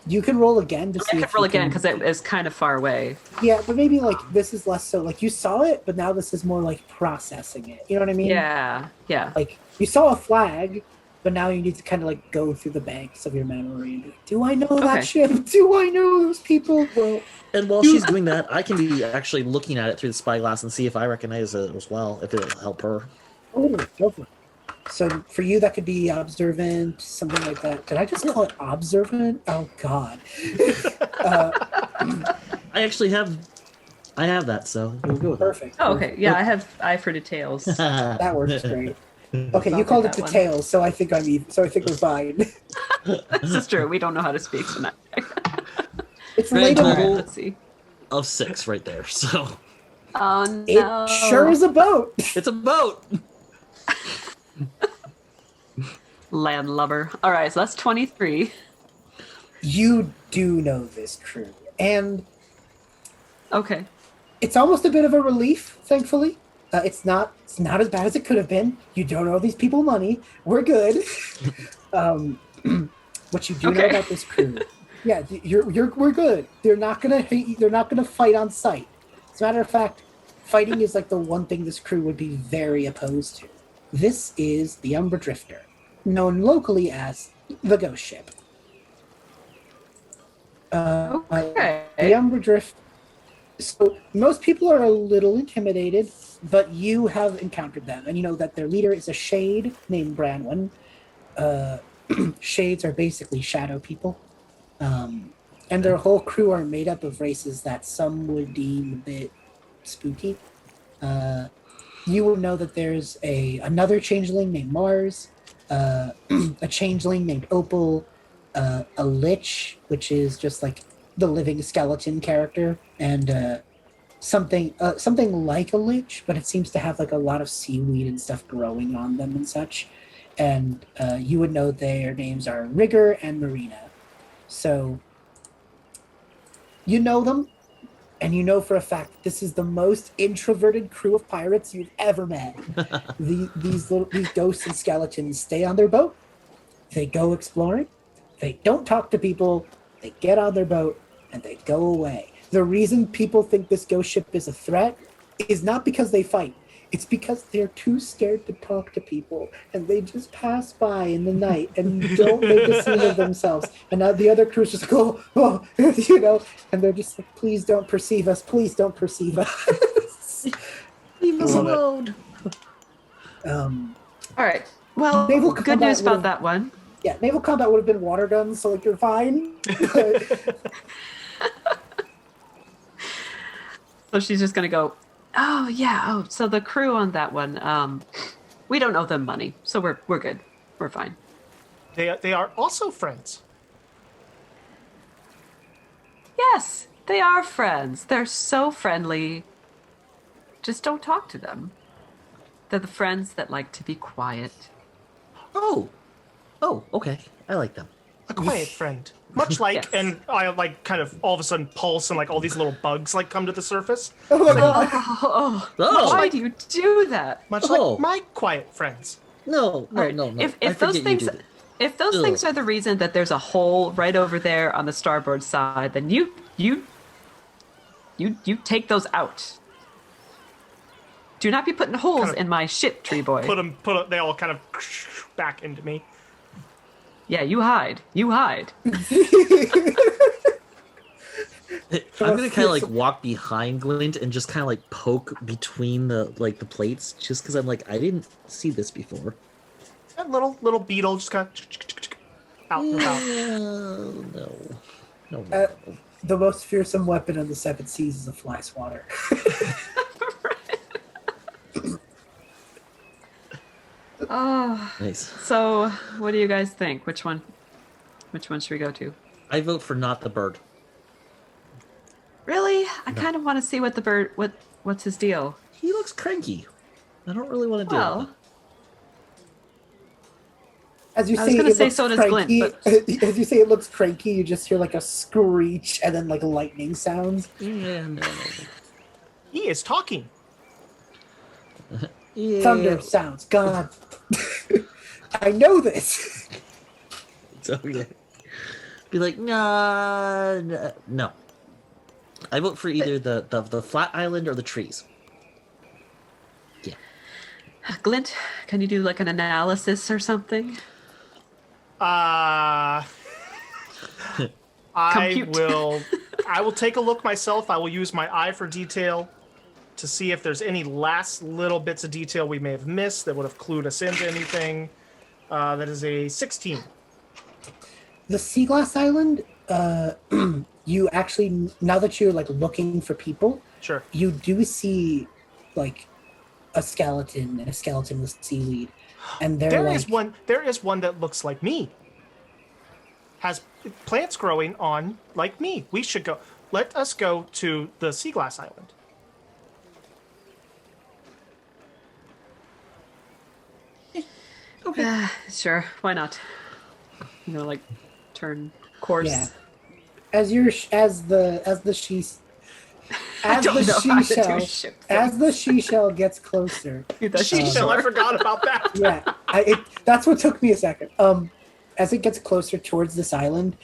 you can roll again to see. I if could roll you again can- because it is kind of far away. Yeah, but maybe like this is less so. Like you saw it, but now this is more like processing it. You know what I mean? Yeah, yeah. Like you saw a flag, but now you need to kind of like go through the banks of your memory and be like, do I know Okay. that ship? Do I know those people? Well, And while she's doing that, I can be actually looking at it through the spyglass and see if I recognize it as well, if it'll help her. totally, go for it. So for you, that could be observant, something like that. Did I just call it observant? Oh God. I actually have that, so we'll go with it. Perfect. Oh, okay. Yeah, I have eye for details. That works great. Okay, you I'll called get it that one. details, so I think I'm even. So I think we're fine. This is true. We don't know how to speak tonight. It's Grand late. All right, total let's see. of 6 right there. So Oh no! It sure is a boat. it's a boat. Landlubber. All right, so that's 23. You do know this crew, and Okay. it's almost a bit of a relief. Thankfully, it's not as bad as it could have been. You don't owe these people money. We're good. What you do know Okay. about this crew? Yeah, we're good. They're not gonna hate you. They're not gonna fight on sight. As a matter of fact, fighting is like the one thing this crew would be very opposed to. This is the Umbra Drifter, known locally as the Ghost Ship. Okay. The Umbra Drift. So most people are a little intimidated, but you have encountered them, and you know that their leader is a shade named Branwyn. Shades are basically shadow people, and their whole crew are made up of races that some would deem a bit spooky. You would know that there's another changeling named Mars, a changeling named Opal, a lich, which is just like the living skeleton character, and something like a lich, but it seems to have like a lot of seaweed and stuff growing on them and such. And you would know their names are Rigger and Marina. So you know them, and you know for a fact that this is the most introverted crew of pirates you've ever met. These ghosts and skeletons stay on their boat. They go exploring. They don't talk to people. They get on their boat and they go away. The reason people think this ghost ship is a threat is not because they fight. It's because they're too scared to talk to people, and they just pass by in the night and don't make a scene of themselves. And now the other crew's just go, oh, you know, and they're just like, please don't perceive us. Please don't perceive us. Leave us alone. All right. Well, Naval good combat news about would've- that one. Yeah, naval combat would have been water guns, so like you're fine. So she's just gonna go, oh yeah, oh, so the crew on that one, we don't owe them money, so we're good. We're fine. They are also friends. Yes, they are friends. They're so friendly. Just don't talk to them. They're the friends that like to be quiet. Oh, okay. I like them. A quiet friend. Much like, Yes. and I like kind of all of a sudden pulse and like all these little bugs like come to the surface. Oh my god. Oh, Oh. why do you do that? Much Oh. like my quiet friends. No. All right, I If those forget things, you did it. if those Ugh. things are the reason that there's a hole right over there on the starboard side, then you take those out. Do not be putting holes Kind of in my ship, tree boy. They all kind of back into me. Yeah, you hide. You hide. I'm gonna kind of like walk behind Glint and just kind of like poke between the plates, just because I'm like I didn't see this before. That little beetle just kind of out and about. No, no, Uh, no. the most fearsome weapon of the seven seas is a fly swatter. Oh, Nice. so what do you guys think? Which one? Which one should we go to? I vote for not the bird. Really? I No. kind of want to see what the bird. What's his deal? He looks cranky. I don't really want to deal with Well, it. As you I was say, gonna it say looks so does cranky. Glint, but As you say, it looks cranky. You just hear like a screech and then like lightning sounds. Yeah, no. He is talking. Yeah. Thunder sounds. God, I know this. It's okay. Be like, nah, no. I vote for either the flat island or the trees. Yeah. Glint, can you do like an analysis or something? I Compute. I will take a look myself. I will use my eye for detail to see if there's any last little bits of detail we may have missed that would have clued us into anything. That is a 16. The sea glass island. You actually, now that you're like looking for people, Sure. you do see like a skeleton and a skeleton with seaweed, and they're There like, is one. There is one that looks like me. Has plants growing on like me. We should go. Let us go to the sea glass island. Sure, why not? You know, like turn course. Yeah. As you're as the she as don't the know how to do seashell shit as the seashell gets closer. Seashell, I forgot about that. Yeah, that's what took me a second. As it gets closer towards this island,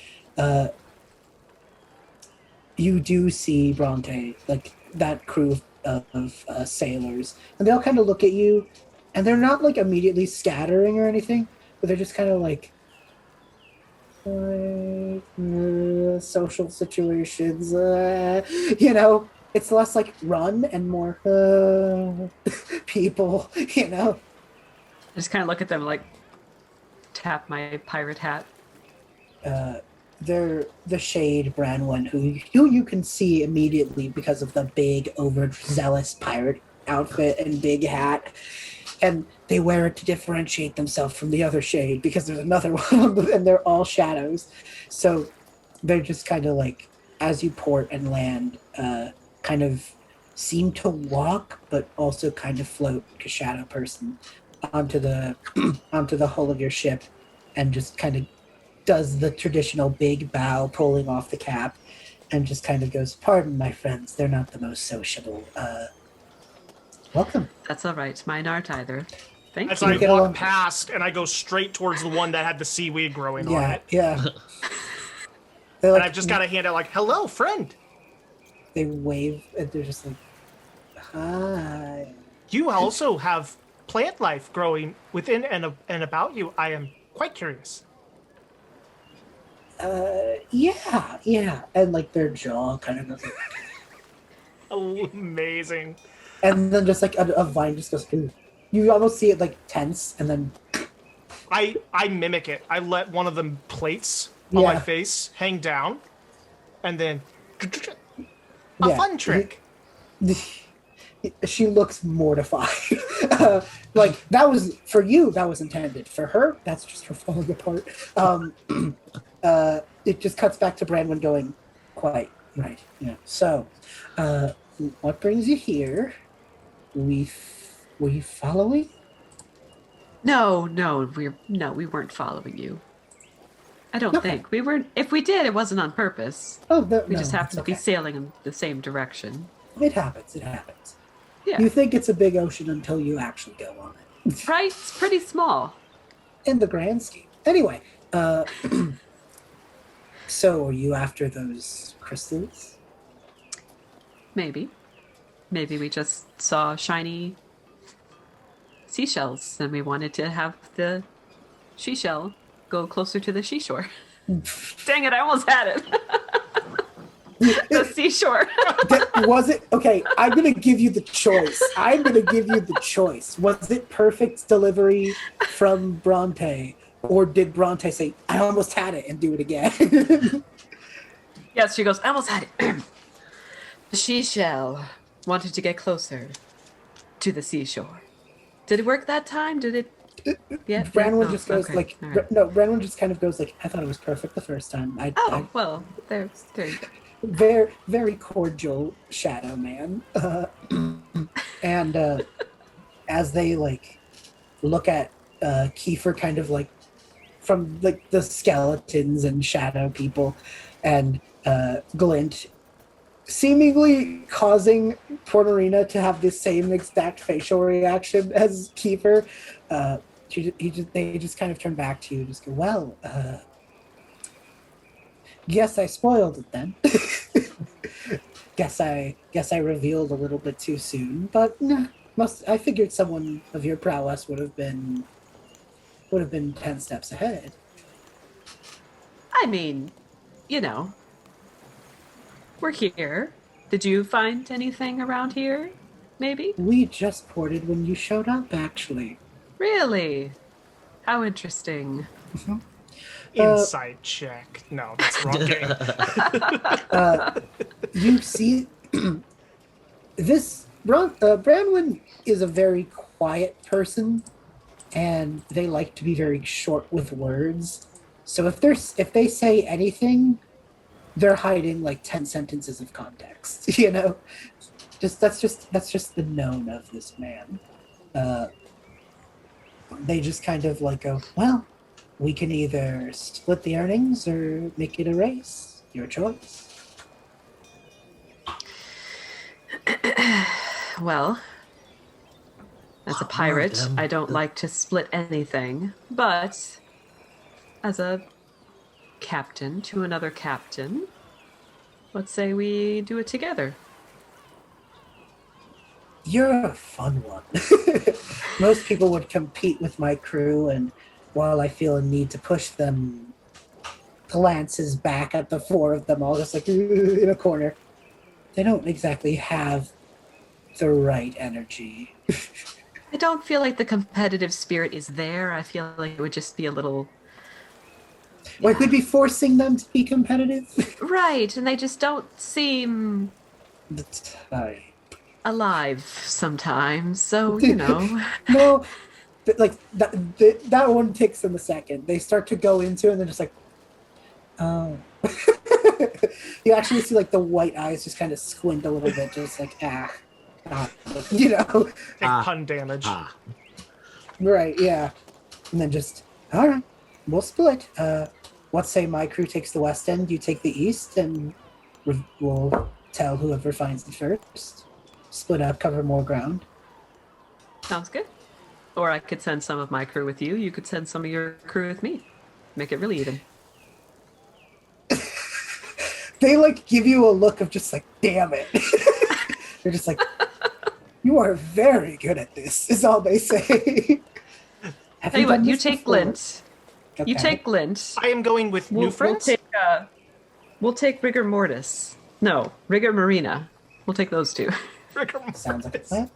you do see Bronte, like that crew of sailors, and they all kind of look at you, and they're not like immediately scattering or anything, but they're just kind of like social situations. You know, it's less like run and more people. You know. I just kind of look at them like tap my pirate hat. They're the Shade Branwen, who you can see immediately because of the big, overzealous pirate outfit and big hat, and they wear it to differentiate themselves from the other Shade because there's another one, and they're all shadows. So they're just kind of like, as you port and land, kind of seem to walk, but also kind of float like a shadow person onto the onto the hull of your ship, and just kind of does the traditional big bow, pulling off the cap, and just kind of goes, "Pardon, my friends, they're not the most sociable. Welcome." That's all right. Mine aren't either. Thank As you. I get walk along. past and I go straight towards the one that had the seaweed growing on Yeah, it. yeah. They're And I've just got to hand out like, hello, friend. They wave, and they're just like, "Hi." You also have plant life growing within and about you. I am quite curious. Yeah, and like their jaw kind of goes, like, Oh, amazing. and then just like a vine just goes. "Ooh." You almost see it like tense, and then I mimic it. I let one of them plates on my Yeah. face hang down, and then a Yeah. fun trick. She looks mortified. Like that was for you. That was intended for her. That's just her falling apart. It just cuts back to Branwen going, "Quite right. Yeah. So, what brings you here? Were you following? No, we weren't following you. I don't Okay. think we weren't. If we did, it wasn't on purpose. Oh, We no, just happened to okay. be sailing in the same direction. It happens. It happens. Yeah, You think it's a big ocean until you actually go on it. right. It's pretty small. In the grand scheme. Anyway, so are you after those crystals? Maybe we just saw shiny seashells and we wanted to have the seashell go closer to the seashore. Dang it, I almost had it. The seashore. Was it okay? I'm gonna give you the choice. Was it perfect delivery from Bronte, or did Bronte say, "I almost had it" and do it again? Yes, she goes, I almost had it. The seashell wanted to get closer to the seashore. Did it work that time? Did it? Yeah. Branwyn just goes okay. like, All right. no. Branwyn just kind of goes like, "I thought it was perfect the first time." Oh, well, there you go. Very, very cordial shadow man. And as they like look at Kiefer kind of like from like the skeletons and shadow people, and Glint seemingly causing Pornorina to have the same exact facial reaction as Kiefer, they just kind of turn back to you and just go, well, guess I spoiled it then. guess I revealed a little bit too soon, but nah, I figured someone of your prowess would have been 10 steps ahead. I mean, you know, we're here. Did you find anything around here? Maybe? We just ported when you showed up, actually. Really? How interesting. Insight check. No, that's the wrong game. You see, Branwyn is a very quiet person, and they like to be very short with words. So if they say anything, they're hiding like 10 sentences of context. You know, that's just the known of this man. They just kind of like go, well, we can either split the earnings or make it a race. Your choice. Well, as a pirate, I don't like to split anything, but as a captain to another captain, let's say we do it together. You're a fun one. Most people would compete with my crew, and while I feel a need to push them, glances back at the four of them all just like in a corner. They don't exactly have the right energy. I don't feel like the competitive spirit is there. I feel like it would just be a little... Like we'd be forcing them to be competitive. Right, and they just don't seem That's right. alive sometimes, so, you know. No, but like that one takes them a second. They start to go into it and they're just like, oh. You actually see like the white eyes just kind of squint a little bit, just like, you know. Take pun damage. Right, yeah. And then just, all right, we'll split. Let's say my crew takes the west end, you take the east, and we'll tell whoever finds it first. Split up, cover more ground. Sounds good. Or I could send some of my crew with you. You could send some of your crew with me. Make it really even. They like give you a look of just like, damn it. They're just like, you are very good at this, is all they say. Tell you what, you take Glint. Okay. You take Glint. I am going with new friends. We'll take Rigor Mortis. No, Rigor Marina. We'll take those two. Sounds like a plan.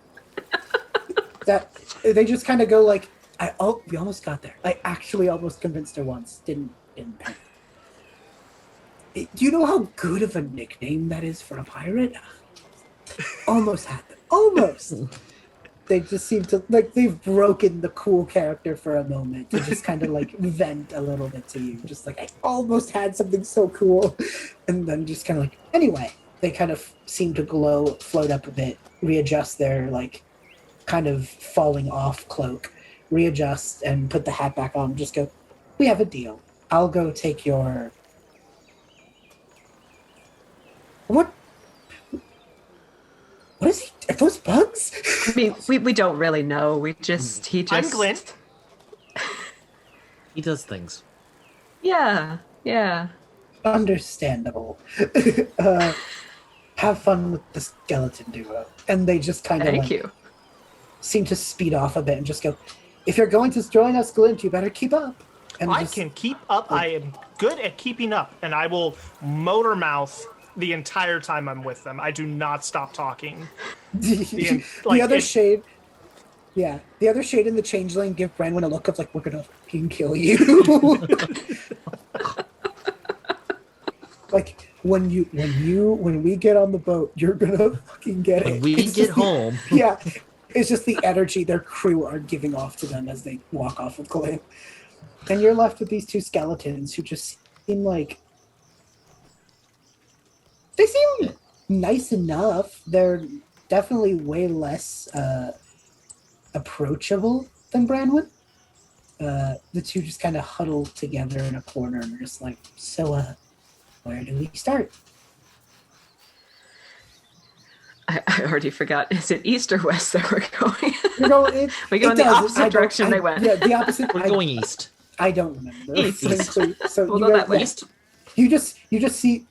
That they just kind of go like, we almost got there. I actually almost convinced her once. Didn't pay. Do you know how good of a nickname that is for a pirate? Almost had them. Almost. They just seem to like they've broken the cool character for a moment to just kind of like vent a little bit to you. Just like I almost had something so cool, and then just kind of like anyway. They kind of seem to float up a bit, readjust their like kind of falling off cloak, readjust and put the hat back on. Just go. We have a deal. I'll go take your. What is he? Are those bugs? I mean, we don't really know. He just... I'm Glint. He does things. Yeah. Understandable. Have fun with the skeleton duo. And they just kind of Thank you. seem to speed off a bit and just go, if you're going to join us, Glint, you better keep up. And I just- can keep up. I am good at keeping up, and I will motor mouth the entire time I'm with them. I do not stop talking. the like, other it- shade. Yeah, the other shade in the changeling give Branwen a look of like, we're gonna fucking kill you. Like when we get on the boat, you're gonna fucking get it. When we It's get just the- home, yeah, it's just the energy their crew are giving off to them as they walk off of Glen. And you're left with these two skeletons who just seem like they seem nice enough. They're definitely way less approachable than Branwen. The two just kind of huddle together in a corner and are just like, so, where do we start? I already forgot. Is it east or west that we're going? You know, it, We go it in the does. opposite I don't- direction I- they went. Yeah, the opposite. we're going east. I don't remember. East. Frankly. So We'll you go know, that way. East. You just see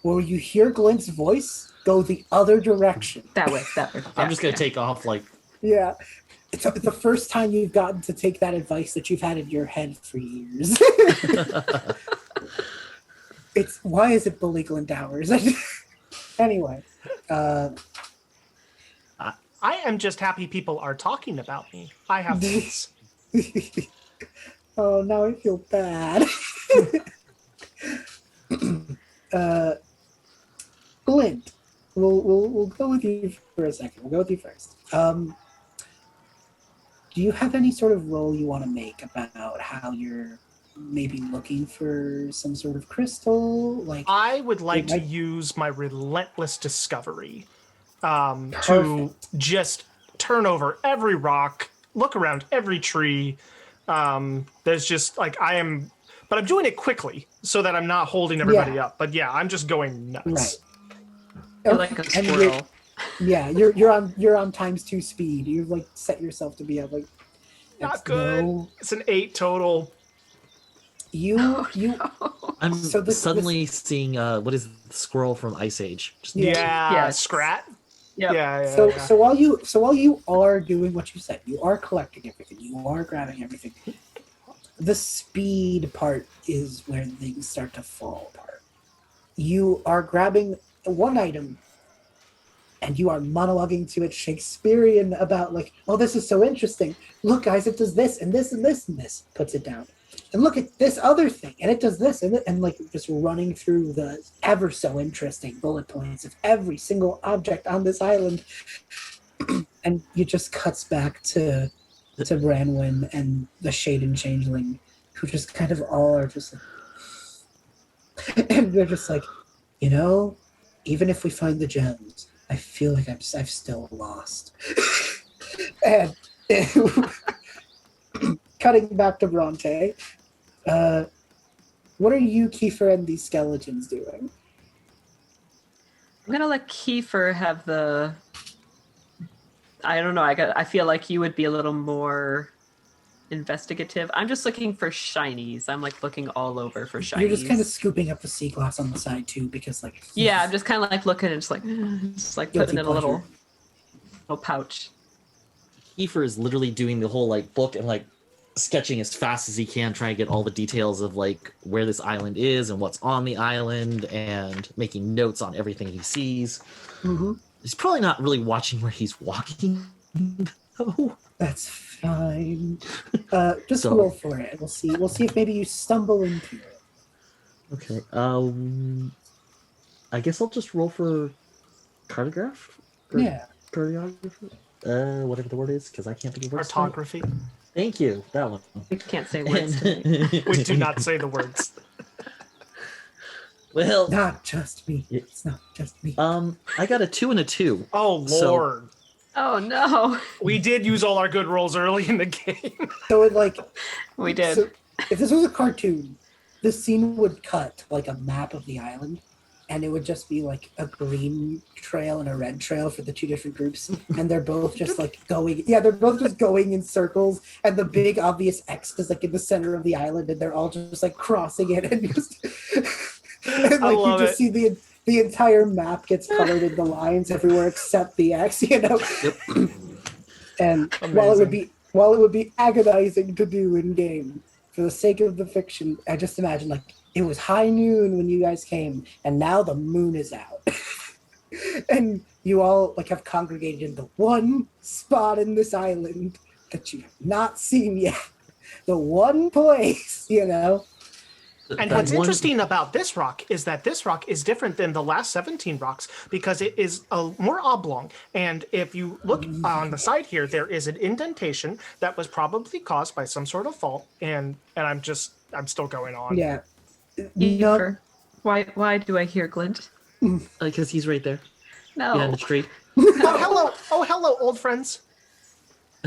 where you hear Glint's voice, go the other direction. That way. I'm just gonna take off like Yeah. It's the first time you've gotten to take that advice that you've had in your head for years. It's why is it Bully Glendowers? Anyway, I am just happy people are talking about me. I have this. oh, now I feel bad. Glint, we'll go with you for a second. We'll go with you first. Do you have any sort of role you want to make about how you're maybe looking for some sort of crystal? Like, I would like to might- use my relentless discovery to Perfect. just turn over every rock, look around every tree. There's just like but I'm doing it quickly so that I'm not holding everybody up. But yeah, I'm just going nuts. right. You're like a And squirrel. yeah, you're on ×2 speed. You've like set yourself to be at like Not it's good. no- It's an 8 total. you I'm So this- suddenly seeing what is the squirrel from Ice Age? Just Yeah, Yes. Scrat. Yep. Yeah. So while you are doing what you said, you are collecting everything, you are grabbing everything. The speed part is where things start to fall apart. You are grabbing one item and you are monologuing to it Shakespearean about like, oh, this is so interesting. Look, guys, it does this and this and this and this. Puts it down. And look at this other thing, and it does this and like just running through the ever so interesting bullet points of every single object on this island. And it just cuts back to Branwen and the Shade and Changeling, who just kind of all are just like, and they're just like, you know, even if we find the gems, I feel like I've still lost. And cutting back to Bronte, what are you, Kiefer, and these skeletons doing? I'm gonna let Kiefer have the. I don't know. I feel like you would be a little more investigative. I'm just looking for shinies. I'm like looking all over for shinies. You're just kind of scooping up the sea glass on the side too, because like Yeah, I'm just kind of like looking and just like Guilty putting in a little pleasure. pouch. Kiefer is literally doing the whole like book and like sketching as fast as he can, trying to get all the details of like where this island is and what's on the island, and making notes on everything he sees. Mm-hmm. He's probably not really watching where he's walking, though. That's fine. Just So- roll for it. We'll see. We'll see if maybe you stumble into it. Okay. I guess I'll just roll for cartograph. Or Yeah. Cartographer. Whatever the word is, because I can't think of words. tonight. Cartography. Thank you. That one. We can't say words tonight. We do not say the words. Well, Not just me. Yeah. It's not just me. I got a 2 and a 2. Oh So- Lord. Oh no, We did use all our good rolls early in the game. So it like we did. So if this was a cartoon, the scene would cut like a map of the island, and it would just be like a green trail and a red trail for the two different groups, and they're both just like going. Yeah, they're both just going in circles, and the big obvious X is like in the center of the island, and they're all just like crossing it, and just and, like love you just it. see the entire map gets colored in the lines everywhere except the X, you know. Yep. And Amazing. while it would be agonizing to do in game, for the sake of the fiction, I just imagine like it was high noon when you guys came, and now the moon is out, and you all like have congregated in the one spot in this island that you have not seen yet, the one place, you know. And That what's one- interesting about this rock is that this rock is different than the last 17 rocks because it is more oblong. And if you look on the side here, there is an indentation that was probably caused by some sort of fault. And I'm still going on. Yeah. No, Kiefer, why do I hear Glint? Because he's right there behind No. the tree. Oh, hello, old friends.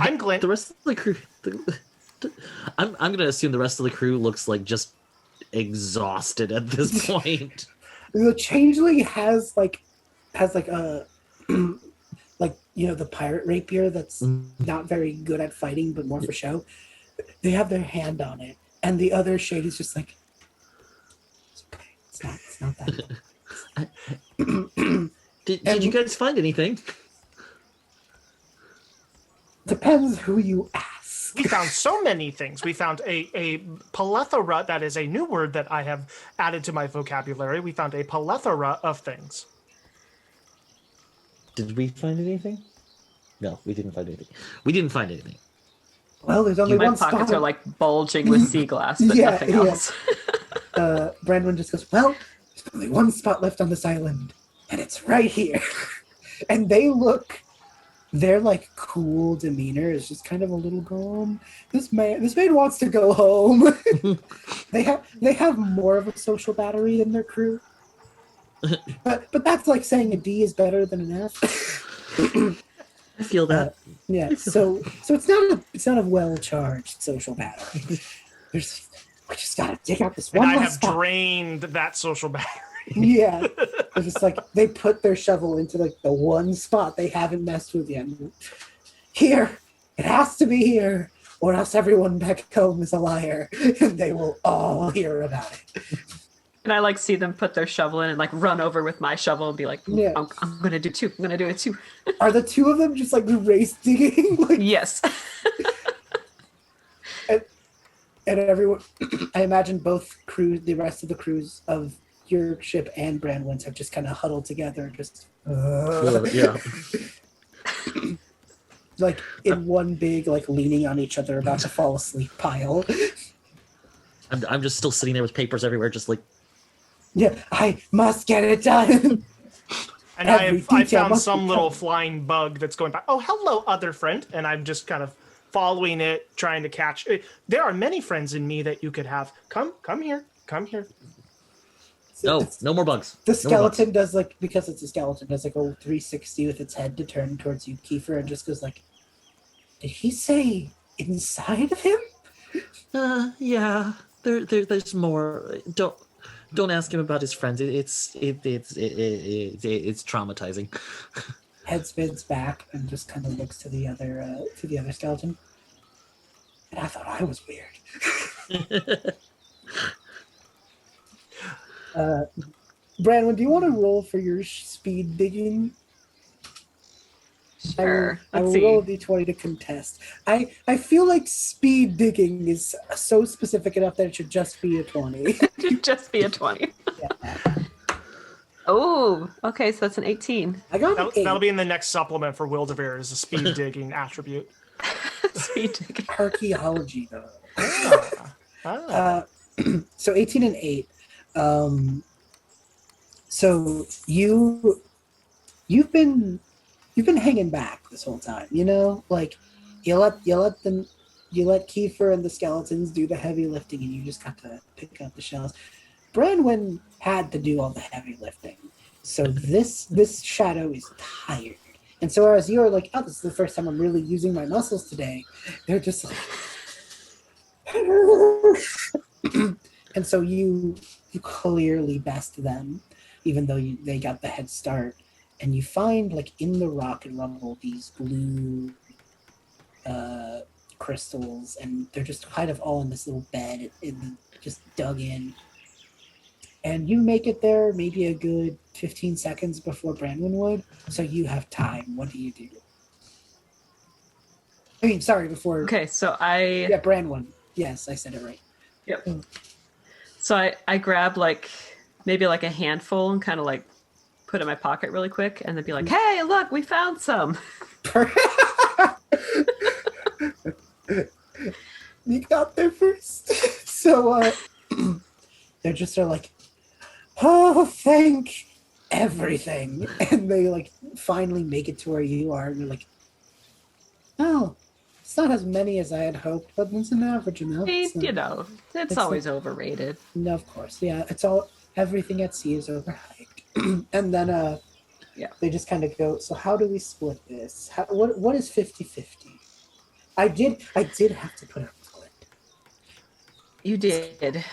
I'm Glint. The rest of the crew. I'm gonna assume the rest of the crew looks like just exhausted at this point. the changeling has like a like, you know, the pirate rapier that's not very good at fighting but more for show. They have their hand on it, and the other shade is just like, it's okay, it's not that Did you guys find anything? depends who you ask. We found so many things. We found a plethora, that is a new word that I have added to my vocabulary. We found a plethora of things. Did we find anything? No, we didn't find anything. We didn't find anything. Well, there's only My one pockets spot. are like bulging with sea glass, but Yeah, nothing yeah. else. Brandon just goes, well, there's only one spot left on this island, and it's right here. And their like cool demeanor is just kind of a little calm. This man wants to go home. they have more of a social battery than their crew. But that's like saying a D is better than an F. I feel that. Yeah, so it's not a well charged social battery. We just gotta dig out this And one I last have spot. drained that social battery. Yeah, it's just like they put their shovel into like the one spot they haven't messed with yet. Here, it has to be here, or else everyone back home is a liar, and they will all hear about it. And I like see them put their shovel in and like run over with my shovel and be like, Yeah. I'm gonna do two. I'm gonna do it too. Are the two of them just like race digging? Like, Yes. and everyone, I imagine both crews, the rest of the crews of your ship and Brandwin's have just kind of huddled together, just Yeah. like in one big, like leaning on each other, about to fall asleep pile. I'm just still sitting there with papers everywhere, just like, Yeah, I must get it done. And Every I detail found must some be little covered. flying bug that's going by. Oh, hello, other friend. And I'm just kind of following it, trying to catch it. There are many friends in me that you could have. Come here. no more bugs. The No more bugs. skeleton does like, because it's a skeleton, does like a 360 with its head to turn towards you, Kiefer, and just goes like, did he say inside of him? Yeah. There's more. Don't ask him about his friends. It's traumatizing. Head spins back and just kind of looks to the other skeleton. And I thought I was weird. Brandon, do you want to roll for your speed digging? Sure. I Let's will roll a see. d20 to contest. I feel like speed digging is so specific enough that it should just be a 20. Just be a 20. Yeah. Oh, okay, so that's an 18. I got an 8. That'll be in the next supplement for Wyldrvir as a speed digging attribute. Speed digging. Archaeology, though. Ah. So 18 and 8. So you've been hanging back this whole time, you know? Like you let Kiefer and the skeletons do the heavy lifting, and you just got to pick up the shells. Branwyn had to do all the heavy lifting. So this shadow is tired. And so as you're like, oh, this is the first time I'm really using my muscles today, they're just like and so you clearly best them, even though they got the head start. And you find, like, in the rock and rubble, these blue crystals, and they're just kind of all in this little bed, just dug in. And you make it there maybe a good 15 seconds before Brandon would, so you have time. What do you do? I mean, sorry, before... Okay, so I Yeah, Brandon. Yes, I said it right. Yep. So I grab like maybe like a handful and kind of like put it in my pocket really quick, and then be like, "Hey, look, we found some." You got there first. So they're just are like, oh, thank everything. And they like finally make it to where you are, and you're like, oh, it's not as many as I had hoped, but it's an average amount. I mean, So, you know, it's always overrated. no, of course. Yeah, it's all everything at sea is overhyped. And then Yeah. they just kind of go, so how do we split this? What is 50-50? I did have to put up a split. You did.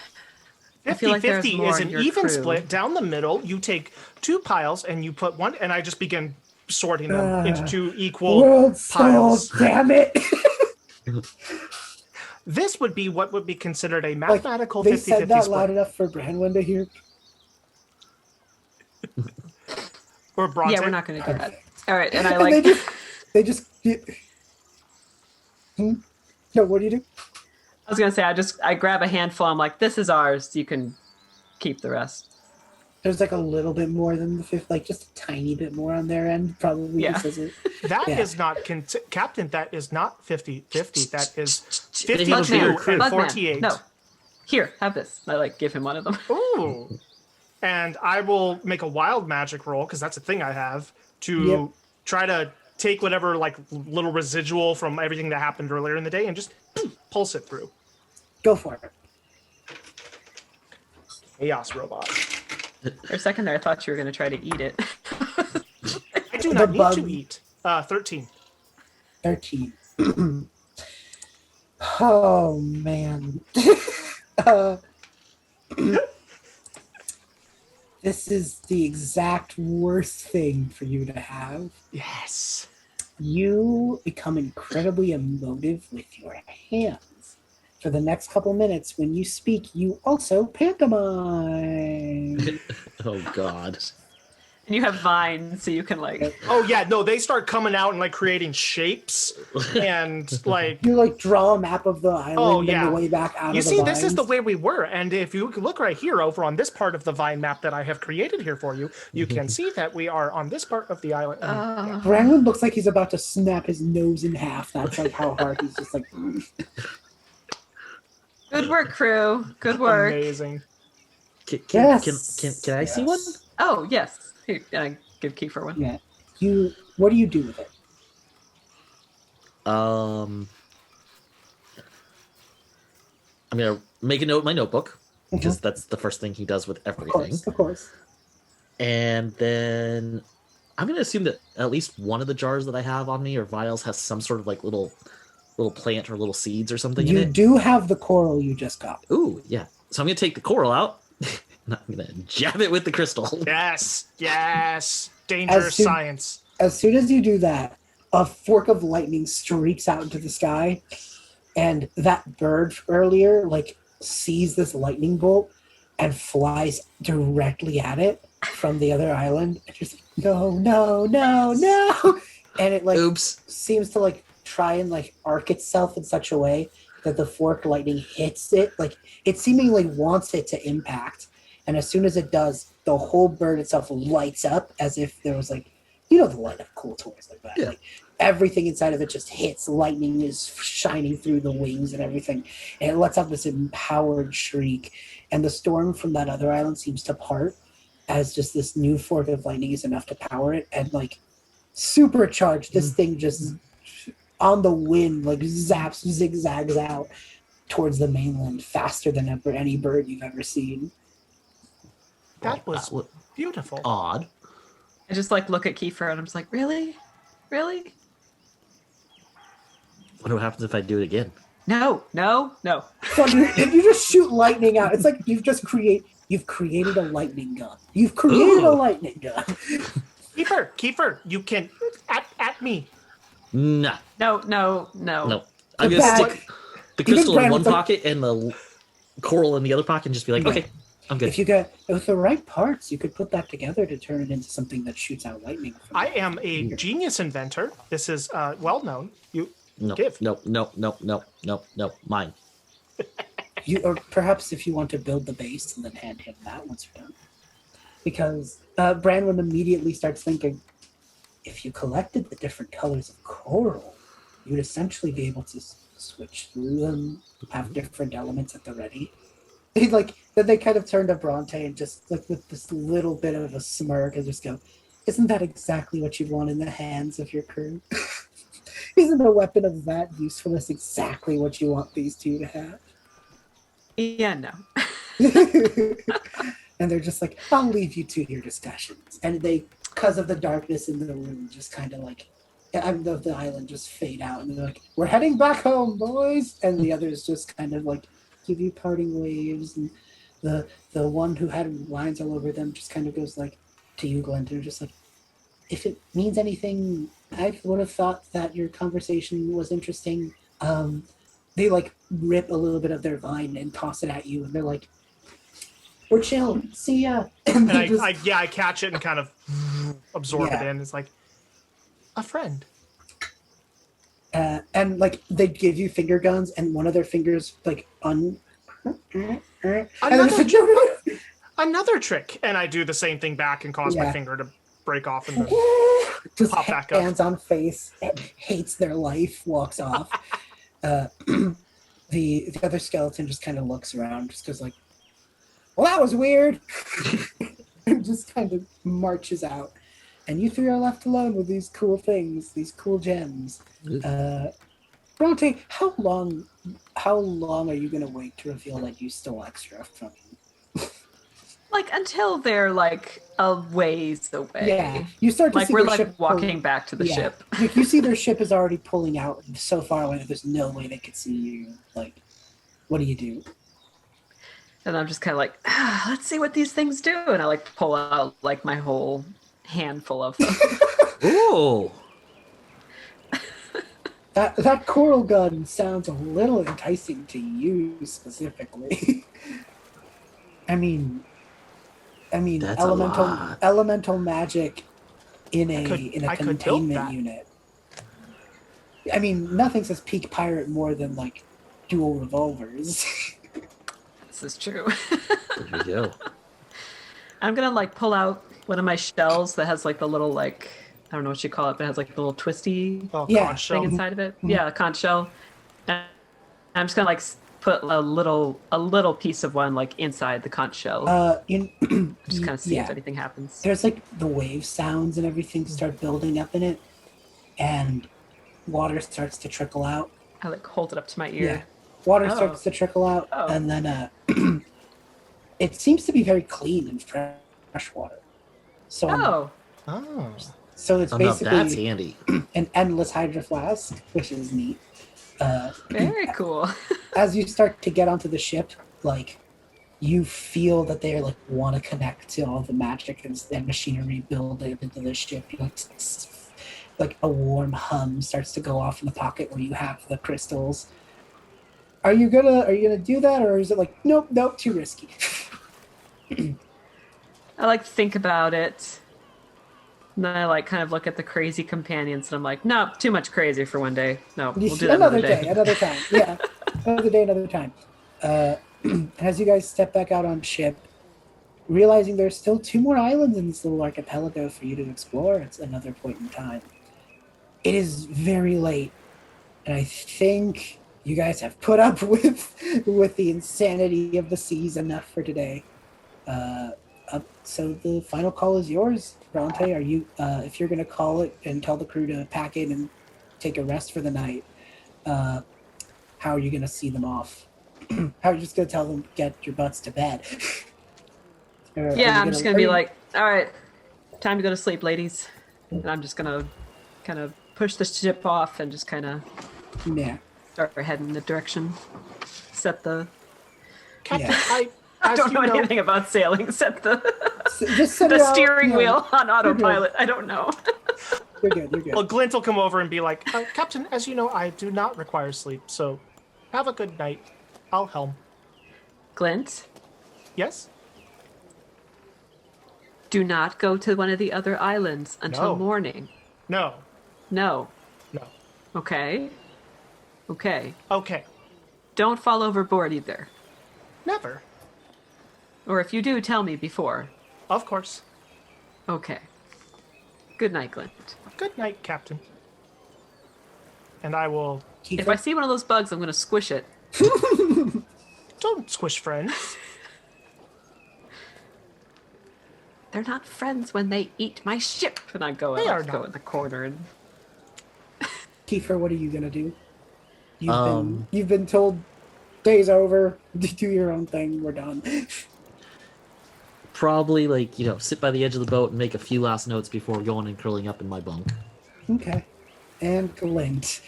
I feel like there's 50-50 more is in an your even crew. split down the middle. You take 2 piles and you put one, and I just begin sorting them into 2 equal World soul, piles. damn it! This would be what would be considered a Like, mathematical they 50-50 said that loud split. enough for Brandon to hear. Or Bronte. Yeah, we're not going to do that. Perfect. All right, and I And like. they just. No, what do you do? I was gonna say I grab a handful. I'm like, this is ours. You can keep the rest. There's like a little bit more than the fifth, like just a tiny bit more on their end, probably. Yeah. Just as it, That Yeah. is not Captain. That is not 50-50. That is They have a 52 bigger crew. and Bugman, 48. no. Here, have this. I like give him one of them. Ooh. And I will make a wild magic roll, because that's a thing I have, to Yep. try to take whatever like little residual from everything that happened earlier in the day and just pulse it through. go for it. Chaos robot. For a second there, I thought you were gonna try to eat it. I do not The need bug- to eat. 13. 13. Oh, man. uh, this is the exact worst thing for you to have. Yes. You become incredibly emotive with your hands. For the next couple minutes, when you speak, you also pantomime. Oh God. And you have vines, so you can like. Oh yeah, no, they start coming out and like creating shapes and like You like draw a map of the island Oh, and yeah. the way back out you of the see, this is the vines. way we were, and if you look right here over on this part of the vine map that I have created here for you, you can see that we are on this part of the island. Yeah. Brandon looks like he's about to snap his nose in half. That's like how hard he's just like. Good work, crew. Good work. Amazing. Can Yes. can I see one? Oh yes. Here, I give Kiefer one. Yeah. What do you do with it? I'm gonna make a note in my notebook because that's the first thing he does with Of everything. course. And then I'm gonna assume that at least one of the jars that I have on me or vials has some sort of like little plant or little seeds or something in You it. do have the coral you just got. Ooh, yeah. So I'm gonna take the coral out. and I'm gonna jab it with the crystal. Yes, yes. Dangerous As soon- science. As soon as you do that, a fork of lightning streaks out into the sky, and that bird earlier like sees this lightning bolt and flies directly at it from the other island. And just like, no, and it like Oops. seems to like try and like arc itself in such a way that the forked lightning hits it. Like it seemingly wants it to impact, and as soon as it does, the whole bird itself lights up as if there was like, you know, the light of cool toys like that. Yeah. Like everything inside of it just hits. Lightning is shining through the wings and everything, and it lets out this empowered shriek. And the storm from that other island seems to part as just this new fork of lightning is enough to power it, and like supercharged, this thing just on the wind like zaps, zigzags out towards the mainland faster than ever any bird you've ever seen. That was was beautiful. odd. I just like look at Kiefer and I'm just like, really? Wonder what happens if I do it again. No. So you just shoot lightning out. It's like you've created a lightning gun. You've created a Ooh. lightning gun. Kiefer, you can at me. Nah. No. No. I'm The gonna bag. stick the crystal in one Brandon's like- pocket and the coral in the other pocket and just be like, okay, I'm good. If you got with the right parts, you could put that together to turn it into something that shoots out lightning. From I it. am a genius inventor. This is well known. You No, give. no, mine. or perhaps if you want to build the base and then hand him that once you're done. Because Branwyn immediately starts thinking, if you collected the different colors of coral, you would essentially be able to switch through them, have different elements at the ready. Then they kind of turn to Bronte and just like with this little bit of a smirk and just go, isn't that exactly what you want in the hands of your crew? Isn't a weapon of that usefulness exactly what you want these two to have? Yeah, no. And they're just like, I'll leave you to your discussions. And they, because of the darkness in the room, just kind of like, of the island just fade out. And they're like, we're heading back home, boys. And the others just kind of like give you parting waves. And the one who had lines all over them just kind of goes like, to you, Glinton, just like, if it means anything, I would have thought that your conversation was interesting. They like rip a little bit of their vine and toss it at you. And they're like, we're chill. See ya. And I catch it and kind of absorb it in. It's like a friend. And like they give you finger guns, and one of their fingers like Another trick, and I do the same thing back and cause my finger to break off and then just pop back up. Hands on face, hates their life, walks off. The other skeleton just kind of looks around, just goes like, well, that was weird. And just kind of marches out. And you three are left alone with these cool things, these cool gems. Bronte, how long are you going to wait to reveal that you stole extra from them? Like, until they're, like, a ways away. Yeah. You start to like, see we're, their like, ship walking back to the ship. Like, you see their ship is already pulling out so far away that there's no way they could see you. Like, what do you do? And I'm just kind of like, let's see what these things do. And I, like, pull out, like, my whole handful of them. Ooh. That coral gun sounds a little enticing to you specifically. I mean, That's elemental magic in a containment unit. I mean, nothing says peak pirate more than like dual revolvers. This is true. There you go. I'm gonna like pull out one of my shells that has like the little like I don't know what you call it, but it has like the little twisty Conch shell. thing inside of it. Yeah, a conch shell. And I'm just gonna like put a little piece of one like inside the conch shell. Just kind of see if anything happens. There's like the wave sounds and everything start building up in it, and water starts to trickle out. I like hold it up to my ear. Yeah. Water starts to trickle out, and then it seems to be very clean and fresh water. So so it's basically that's handy. An endless hydro flask, which is neat. Very cool. As you start to get onto the ship, like you feel that they like want to connect to all the magic and machinery building into the ship. You like a warm hum starts to go off in the pocket where you have the crystals. Are you gonna do that, or is it like nope, too risky? I like think about it. And then I like kind of look at the crazy companions and I'm like, no, too much crazy for one day. No, we'll do that another day. Another time. Yeah. Another time. As you guys step back out on ship, realizing there's still 2 more islands in this little archipelago for you to explore, it's another point in time. It is very late, and I think you guys have put up with the insanity of the seas enough for today. So the final call is yours, Bronte. Are you, if you're going to call it and tell the crew to pack in and take a rest for the night, how are you going to see them off? How are you just going to tell them, get your butts to bed? Yeah, I'm just going to be like, all right, time to go to sleep, ladies. And I'm just going to kind of push the ship off and just kind of start heading in the direction. Set the... Captain, I don't know anything about sailing except the steering wheel on autopilot. I don't know. You're good. Well, Glint will come over and be like, Captain, as you know, I do not require sleep, so have a good night. I'll helm. Glint? Yes? Do not go to one of the other islands until morning. No. Okay. Okay. Don't fall overboard either. Never. Or if you do, tell me before. Of course. Okay. Good night, Glint. Good night, Captain. And I will... If I see one of those bugs, I'm going to squish it. Don't squish friends. They're not friends when they eat my ship. And I go, They are go not. in the corner and... Kiefer, what are you gonna do? You've been told day's over. Do your own thing. We're done. Probably, like, sit by the edge of the boat and make a few last notes before going and curling up in my bunk. Okay. And Glint.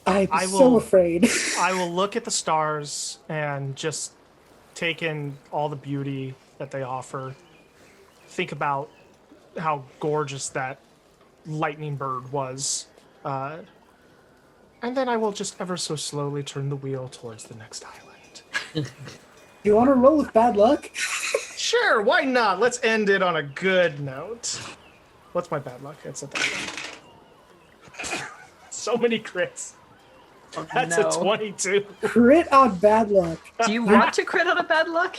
I'm I so will- afraid. I will look at the stars and just take in all the beauty that they offer. Think about how gorgeous that lightning bird was. And then I will just ever so slowly turn the wheel towards the next island. You want to roll with bad luck? Sure, why not? Let's end it on a good note. What's my bad luck? It's at that one. So many crits. That's no. a 22. Crit on bad luck. Do you want to crit on a bad luck?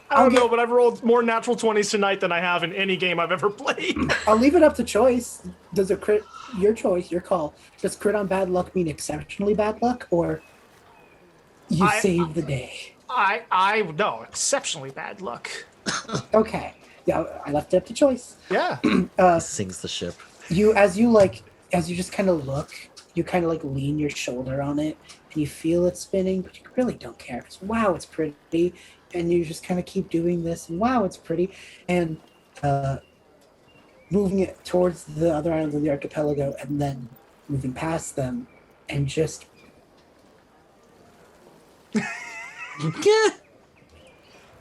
I don't know, but I've rolled more natural 20s tonight than I have in any game I've ever played. I'll leave it up to choice. Does a crit, your choice, your call. Does crit on bad luck mean exceptionally bad luck, or you save the day? No, exceptionally bad luck. Okay. Yeah, I left it up to choice. Yeah. Sinks the ship. As you just kind of look, you kind of like lean your shoulder on it, and you feel it spinning, but you really don't care. Because wow, it's pretty, and you just kind of keep doing this, and wow, it's pretty, and moving it towards the other islands of the archipelago, and then moving past them, and just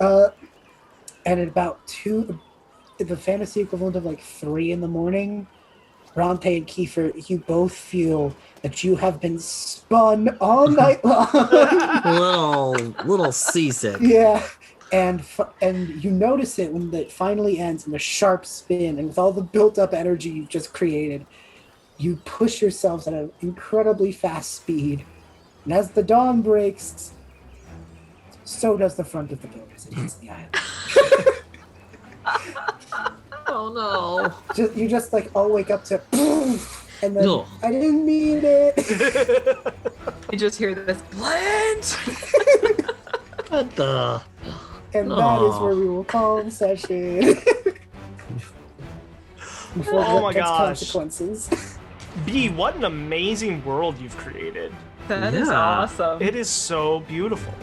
and at about 2, the fantasy equivalent of like 3 in the morning, Bronte and Kiefer, you both feel that you have been spun all night long. little seasick. Yeah, and you notice it when it finally ends in a sharp spin, and with all the built-up energy you've just created, you push yourselves at an incredibly fast speed, and as the dawn breaks, so does the front of the boat as it hits the island. Oh no. You just like all wake up to, and then No. I didn't mean it. You just hear this, Glint! What the? And that is where we will call in session. Before Oh my it gets gosh. consequences. B, what an amazing world you've created. That is Yeah. awesome. It is so beautiful.